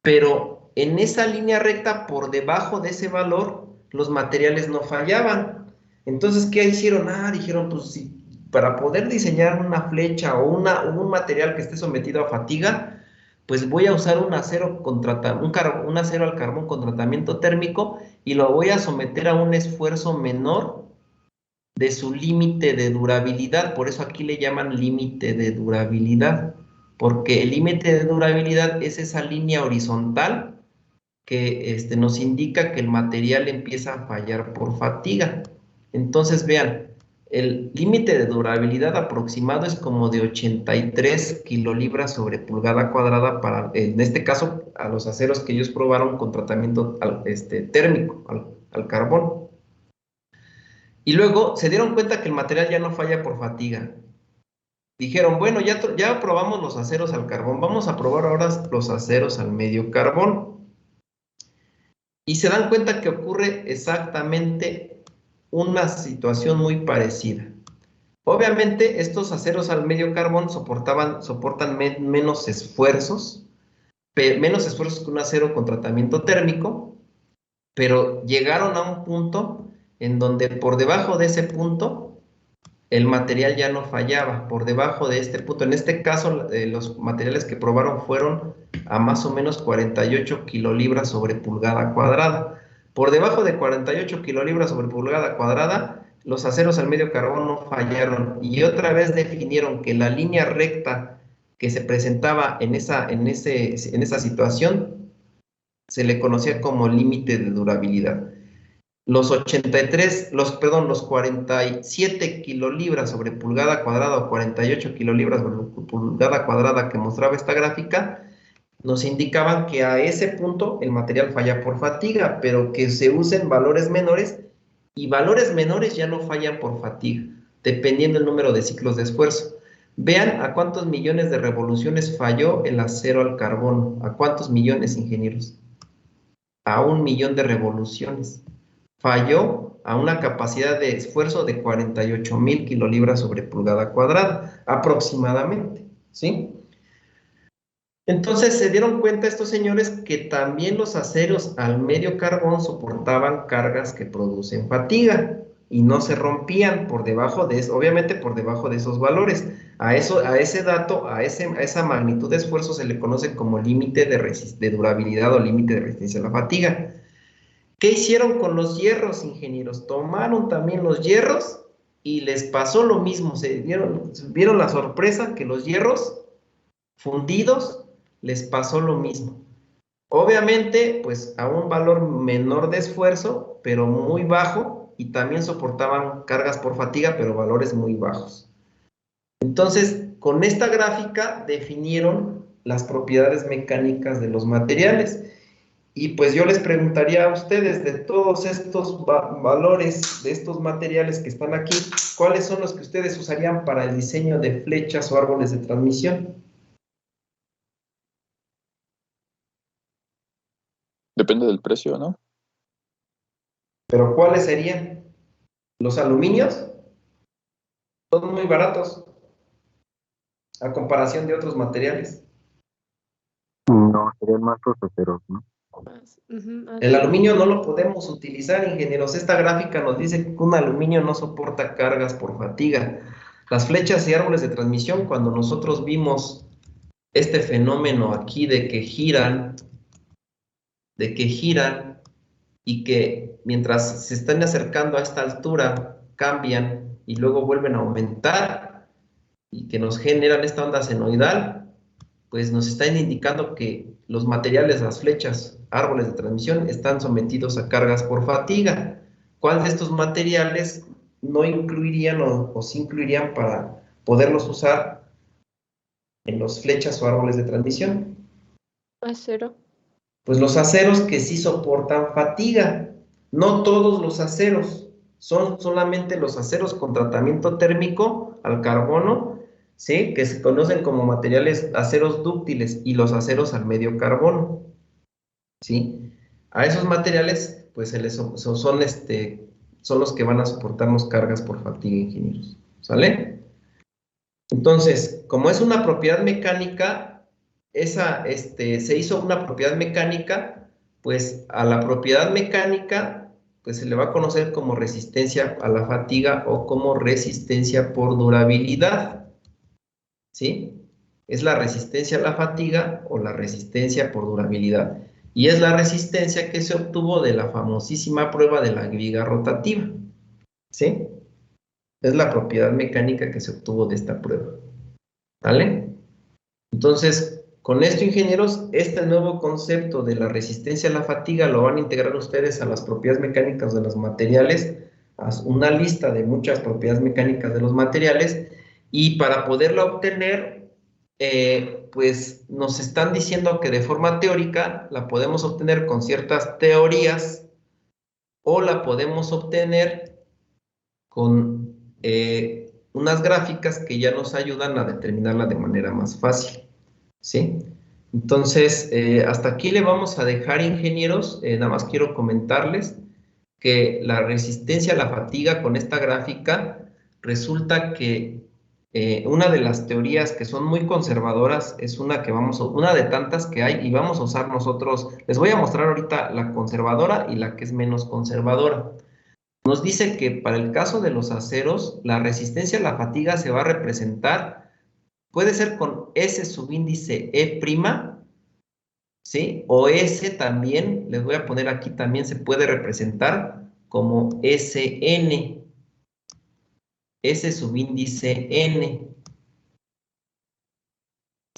Pero en esa línea recta, por debajo de ese valor, los materiales no fallaban. Entonces, ¿qué hicieron? Dijeron, pues sí, para poder diseñar una flecha o un material que esté sometido a fatiga, pues voy a usar un acero al carbón con tratamiento térmico y lo voy a someter a un esfuerzo menor de su límite de durabilidad. Por eso aquí le llaman límite de durabilidad, porque el límite de durabilidad es esa línea horizontal que nos indica que el material empieza a fallar por fatiga. Entonces vean, el límite de durabilidad aproximado es como de 83 kilolibras sobre pulgada cuadrada para, en este caso, a los aceros que ellos probaron con tratamiento térmico al carbón. Y luego se dieron cuenta que el material ya no falla por fatiga. Dijeron, bueno, ya probamos los aceros al carbón, vamos a probar ahora los aceros al medio carbón. Y se dan cuenta que ocurre exactamente una situación muy parecida. Obviamente, estos aceros al medio carbón soportan menos esfuerzos que un acero con tratamiento térmico, pero llegaron a un punto en donde por debajo de ese punto el material ya no fallaba, por debajo de este punto. En este caso, los materiales que probaron fueron a más o menos 48 kilolibras sobre pulgada cuadrada. Por debajo de 48 kilolibras sobre pulgada cuadrada, los aceros al medio carbón no fallaron. Y otra vez definieron que la línea recta que se presentaba en esa situación se le conocía como límite de durabilidad. Los 47 kilolibras sobre pulgada cuadrada o 48 kilolibras sobre pulgada cuadrada que mostraba esta gráfica, nos indicaban que a ese punto el material falla por fatiga, pero que se usen valores menores, y valores menores ya no fallan por fatiga, dependiendo del número de ciclos de esfuerzo. Vean a cuántos millones de revoluciones falló el acero al carbono. ¿A cuántos millones, ingenieros? A 1 millón de revoluciones. Falló a una capacidad de esfuerzo de 48,000 kilolibras sobre pulgada cuadrada, aproximadamente, ¿sí? Entonces se dieron cuenta estos señores que también los aceros al medio carbón soportaban cargas que producen fatiga, y no se rompían por debajo de eso, obviamente por debajo de esos valores. A ese dato, a esa magnitud de esfuerzo se le conoce como límite de durabilidad o límite de resistencia a la fatiga. ¿Qué hicieron con los hierros, ingenieros? Tomaron también los hierros y les pasó lo mismo. Vieron la sorpresa que los hierros fundidos les pasó lo mismo. Obviamente, pues a un valor menor de esfuerzo, pero muy bajo, y también soportaban cargas por fatiga, pero valores muy bajos. Entonces, con esta gráfica definieron las propiedades mecánicas de los materiales. Y pues yo les preguntaría a ustedes, de todos estos valores, de estos materiales que están aquí, ¿cuáles son los que ustedes usarían para el diseño de flechas o árboles de transmisión?
Depende del precio, ¿no?
¿Pero cuáles serían? ¿Los aluminios? Son muy baratos a comparación de otros materiales.
No, serían más los aceros, ¿no?
El aluminio no lo podemos utilizar, ingenieros. Esta gráfica nos dice que un aluminio no soporta cargas por fatiga. Las flechas y árboles de transmisión, cuando nosotros vimos este fenómeno aquí de que giran y que mientras se están acercando a esta altura cambian y luego vuelven a aumentar y que nos generan esta onda senoidal, pues nos están indicando que los materiales, las flechas, árboles de transmisión están sometidos a cargas por fatiga. ¿Cuál de estos materiales no incluirían o sí incluirían para poderlos usar en las flechas o árboles de transmisión?
Acero.
Pues los aceros que sí soportan fatiga. No todos los aceros, son solamente los aceros con tratamiento térmico al carbono, ¿sí? Que se conocen como materiales aceros dúctiles, y los aceros al medio carbono, ¿sí? A esos materiales, pues son los que van a soportarnos cargas por fatiga, ingenieros, ¿sale? Entonces, como es una propiedad mecánica, se hizo una propiedad mecánica, pues a la propiedad mecánica, pues se le va a conocer como resistencia a la fatiga o como resistencia por durabilidad, ¿sí? Es la resistencia a la fatiga o la resistencia por durabilidad. Y es la resistencia que se obtuvo de la famosísima prueba de la viga rotativa, ¿sí? Es la propiedad mecánica que se obtuvo de esta prueba, ¿vale? Entonces, con esto, ingenieros, este nuevo concepto de la resistencia a la fatiga lo van a integrar ustedes a las propiedades mecánicas de los materiales, a una lista de muchas propiedades mecánicas de los materiales, y para poderla obtener, pues nos están diciendo que de forma teórica la podemos obtener con ciertas teorías o la podemos obtener con unas gráficas que ya nos ayudan a determinarla de manera más fácil, ¿sí? Entonces, hasta aquí le vamos a dejar, ingenieros. Nada más quiero comentarles que la resistencia a la fatiga con esta gráfica resulta que una de las teorías que son muy conservadoras es una de tantas que hay, y vamos a usar nosotros. Les voy a mostrar ahorita la conservadora y la que es menos conservadora. Nos dice que para el caso de los aceros, la resistencia a la fatiga se va a representar, puede ser con S subíndice E', ¿sí? O S también, les voy a poner aquí, también se puede representar como SN, S subíndice N,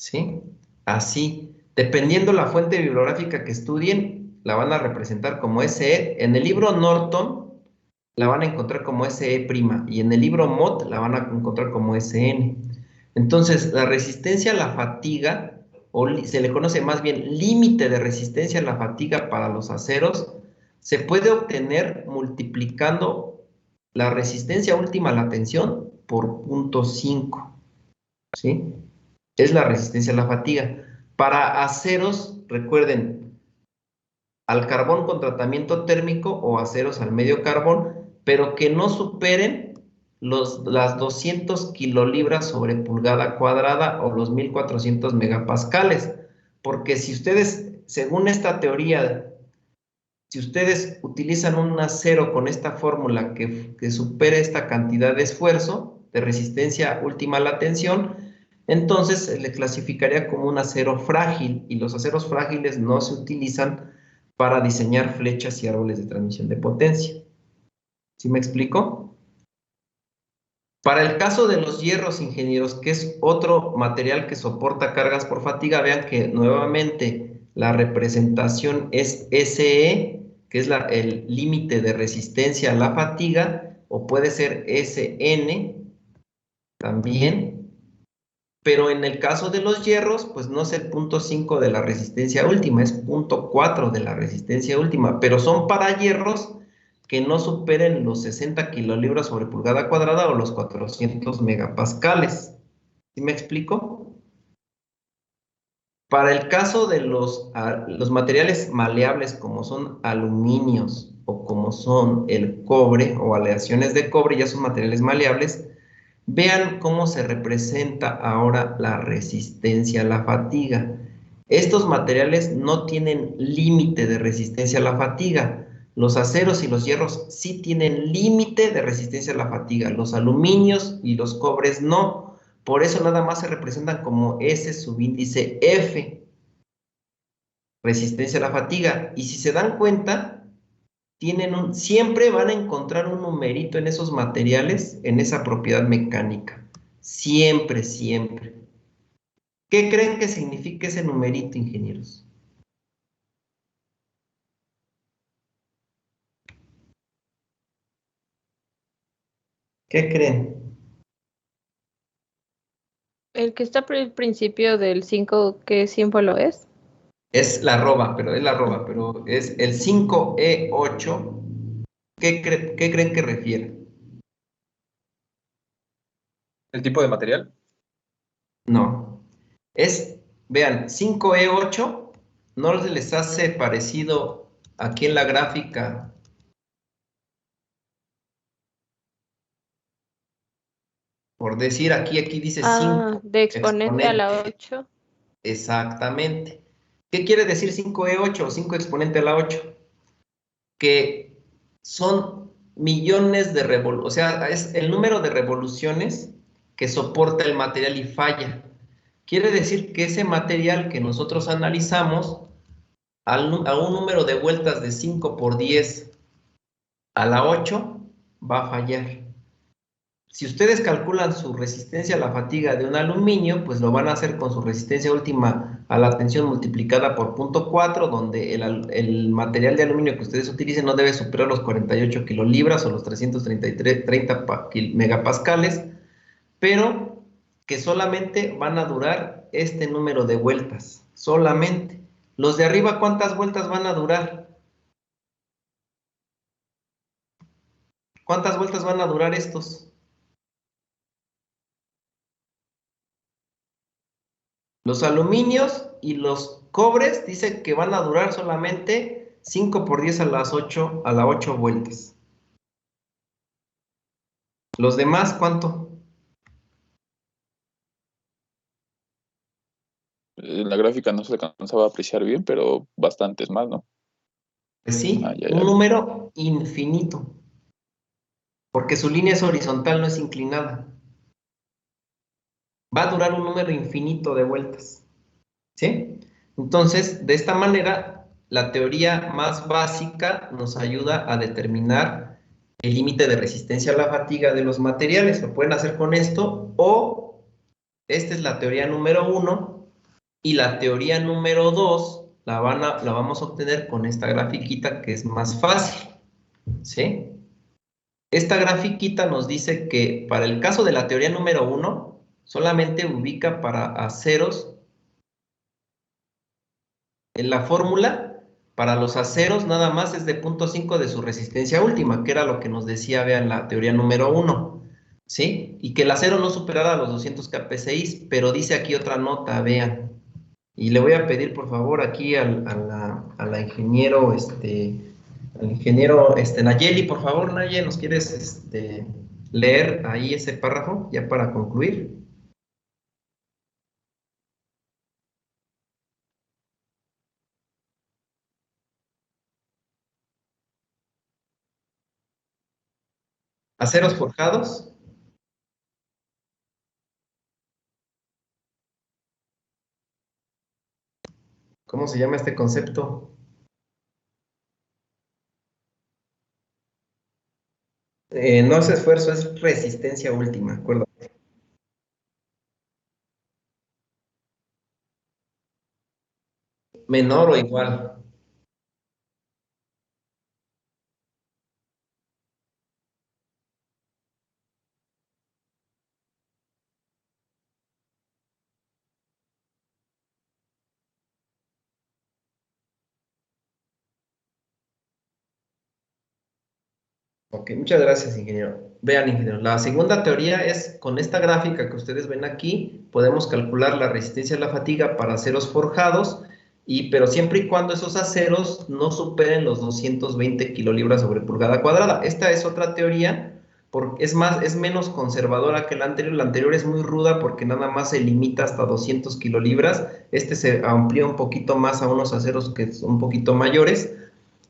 ¿sí? Así, dependiendo la fuente bibliográfica que estudien, la van a representar como SE. En el libro Norton la van a encontrar como SE', y en el libro Mott la van a encontrar como SN. Entonces, la resistencia a la fatiga, o se le conoce más bien límite de resistencia a la fatiga para los aceros, se puede obtener multiplicando la resistencia última a la tensión por 0.5, ¿sí? Es la resistencia a la fatiga. Para aceros, recuerden, al carbón con tratamiento térmico o aceros al medio carbón, pero que no superen las 200 kilolibras sobre pulgada cuadrada o los 1400 megapascales, porque si ustedes, según esta teoría Si ustedes utilizan un acero con esta fórmula que supere esta cantidad de esfuerzo, de resistencia última a la tensión, entonces se le clasificaría como un acero frágil, y los aceros frágiles no se utilizan para diseñar flechas y árboles de transmisión de potencia. ¿Sí me explico? Para el caso de los hierros, ingenieros, que es otro material que soporta cargas por fatiga, vean que nuevamente la representación es SE, que es el límite de resistencia a la fatiga, o puede ser SN también, pero en el caso de los hierros, pues no es el 0.5 de la resistencia última, es 0.4 de la resistencia última, pero son para hierros que no superen los 60 kilolibras sobre pulgada cuadrada o los 400 megapascales. ¿Sí me explico? Para el caso de los materiales maleables como son aluminios o como son el cobre o aleaciones de cobre, ya son materiales maleables, vean cómo se representa ahora la resistencia a la fatiga. Estos materiales no tienen límite de resistencia a la fatiga. Los aceros y los hierros sí tienen límite de resistencia a la fatiga. Los aluminios y los cobres no. Por eso nada más se representan como S subíndice F, resistencia a la fatiga. Y si se dan cuenta, siempre van a encontrar un numerito en esos materiales, en esa propiedad mecánica. Siempre, siempre. ¿Qué creen que significa ese numerito, ingenieros? ¿Qué creen?
El que está por el principio del 5, ¿qué símbolo es?
Es la arroba, pero es el 5E8. ¿Qué creen que refiere?
¿El tipo de material?
No. Vean, 5E8, ¿no les hace parecido aquí en la gráfica? Por decir, aquí dice 5.
De exponente a la 8.
Exactamente. ¿Qué quiere decir 5E8 o 5 exponente a la 8? Que son millones de revoluciones, o sea, es el número de revoluciones que soporta el material y falla. Quiere decir que ese material que nosotros analizamos a un número de vueltas de 5 por 10 a la 8 va a fallar. Si ustedes calculan su resistencia a la fatiga de un aluminio, pues lo van a hacer con su resistencia última a la tensión multiplicada por 0.4, donde el material de aluminio que ustedes utilicen no debe superar los 48 kilolibras o los 330 megapascales, pero que solamente van a durar este número de vueltas, solamente. Los de arriba, ¿cuántas vueltas van a durar? ¿Cuántas vueltas van a durar estos? Los aluminios y los cobres dicen que van a durar solamente 5 por 10 a las 8, a las 8 vueltas. ¿Los demás cuánto?
En la gráfica no se alcanzaba a apreciar bien, pero bastantes más, ¿no?
Pues sí, un número infinito. Porque su línea es horizontal, no es inclinada. Va a durar un número infinito de vueltas. ¿Sí? Entonces, de esta manera, la teoría más básica nos ayuda a determinar el límite de resistencia a la fatiga de los materiales. Lo pueden hacer con esto, o esta es la teoría número 1, y la teoría número 2 la vamos a obtener con esta grafiquita que es más fácil. ¿Sí? Esta grafiquita nos dice que para el caso de la teoría número 1, solamente ubica para aceros. En la fórmula, para los aceros nada más es de 0.5 de su resistencia última, que era lo que nos decía, vean, la teoría número 1, ¿sí? Y que el acero no superara los 200 kPa, pero dice aquí otra nota, vean. Y le voy a pedir, por favor, aquí a la ingeniero, al ingeniero Nayeli, por favor, Nayeli, ¿nos quieres leer ahí ese párrafo ya para concluir? Aceros forjados. ¿Cómo se llama este concepto? No es esfuerzo, es resistencia última, acuérdate. Menor o igual. Ok, muchas gracias, ingeniero. Vean, ingeniero, la segunda teoría es, con esta gráfica que ustedes ven aquí, podemos calcular la resistencia a la fatiga para aceros forjados, pero siempre y cuando esos aceros no superen los 220 kilolibras sobre pulgada cuadrada. Esta es otra teoría, porque es menos conservadora que la anterior es muy ruda porque nada más se limita hasta 200 kilolibras, este se amplía un poquito más a unos aceros que son un poquito mayores,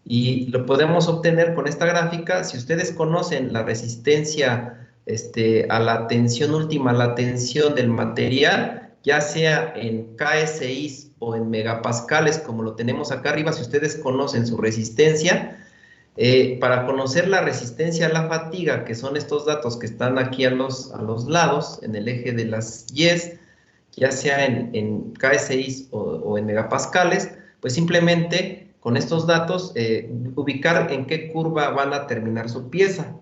y lo podemos obtener con esta gráfica. Si ustedes conocen la resistencia a la tensión última, la tensión del material, ya sea en KSI o en megapascales, como lo tenemos acá arriba, si ustedes conocen su resistencia, para conocer la resistencia a la fatiga, que son estos datos que están aquí a los lados, en el eje de las Y's, ya sea en KSI o en megapascales, pues simplemente con estos datos ubicar en qué curva van a terminar su pieza.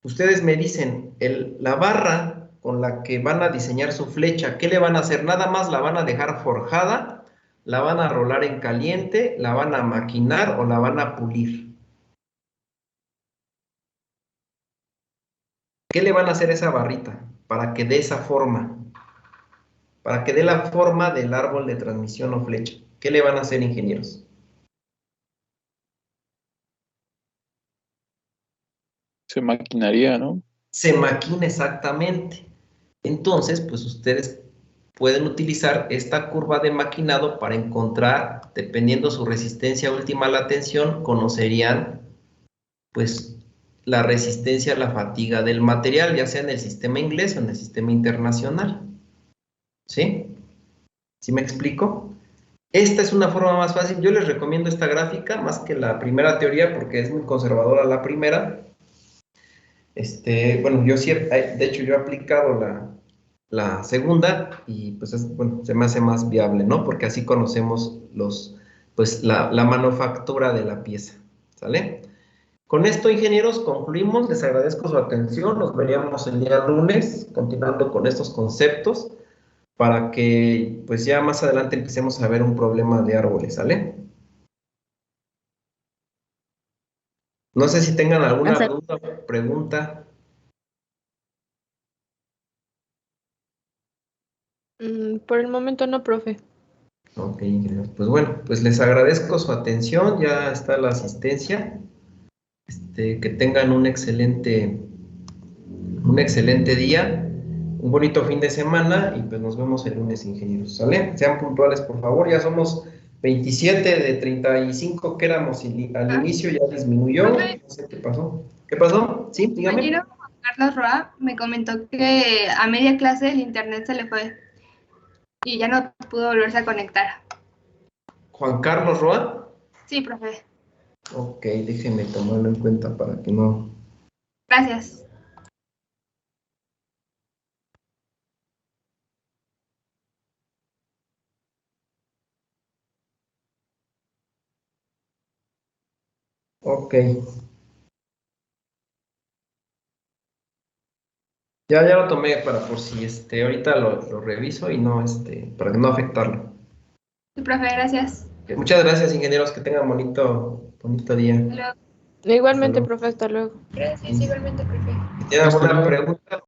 Ustedes me dicen, la barra con la que van a diseñar su flecha, ¿qué le van a hacer? Nada más la van a dejar forjada, la van a rolar en caliente, la van a maquinar o la van a pulir. ¿Qué le van a hacer a esa barrita para que dé esa forma? Para que dé la forma del árbol de transmisión o flecha. ¿Qué le van a hacer, ingenieros?
Se maquinaría, ¿no?
Se maquina exactamente. Entonces, pues ustedes pueden utilizar esta curva de maquinado para encontrar, dependiendo su resistencia última a la tensión, conocerían, pues, la resistencia a la fatiga del material, ya sea en el sistema inglés o en el sistema internacional. ¿Sí? ¿Sí me explico? Esta es una forma más fácil. Yo les recomiendo esta gráfica más que la primera teoría porque es muy conservadora la primera. Bueno, yo sí, de hecho yo he aplicado la segunda y pues bueno, se me hace más viable, ¿no? Porque así conocemos pues la manufactura de la pieza, ¿sale? Con esto, ingenieros, concluimos. Les agradezco su atención. Nos veríamos el día lunes continuando con estos conceptos para que pues ya más adelante empecemos a ver un problema de árboles, ¿sale? No sé si tengan alguna duda o pregunta.
Por el momento no, profe.
Ok, ingenieros. Pues bueno, pues les agradezco su atención. Ya está la asistencia. Que tengan un excelente día, un bonito fin de semana y pues nos vemos el lunes, ingenieros, ¿sale? Sean puntuales, por favor. Ya somos 27 de 35 que éramos al inicio, ya disminuyó. No sé qué pasó. ¿Qué pasó? Sí, dígame.
Compañero Juan Carlos Roa me comentó que a media clase el internet se le fue y ya no pudo volverse a conectar.
¿Juan Carlos Roa?
Sí, profe.
Ok, déjenme tomarlo en cuenta para que no...
Gracias.
Ok. Ya lo tomé para por si ahorita lo reviso y no, para no afectarlo.
Sí, profe, gracias.
Muchas gracias, ingenieros, que tengan bonito día.
Igualmente, profe, hasta luego.
Gracias, igualmente, profe.
Si tienen alguna pregunta,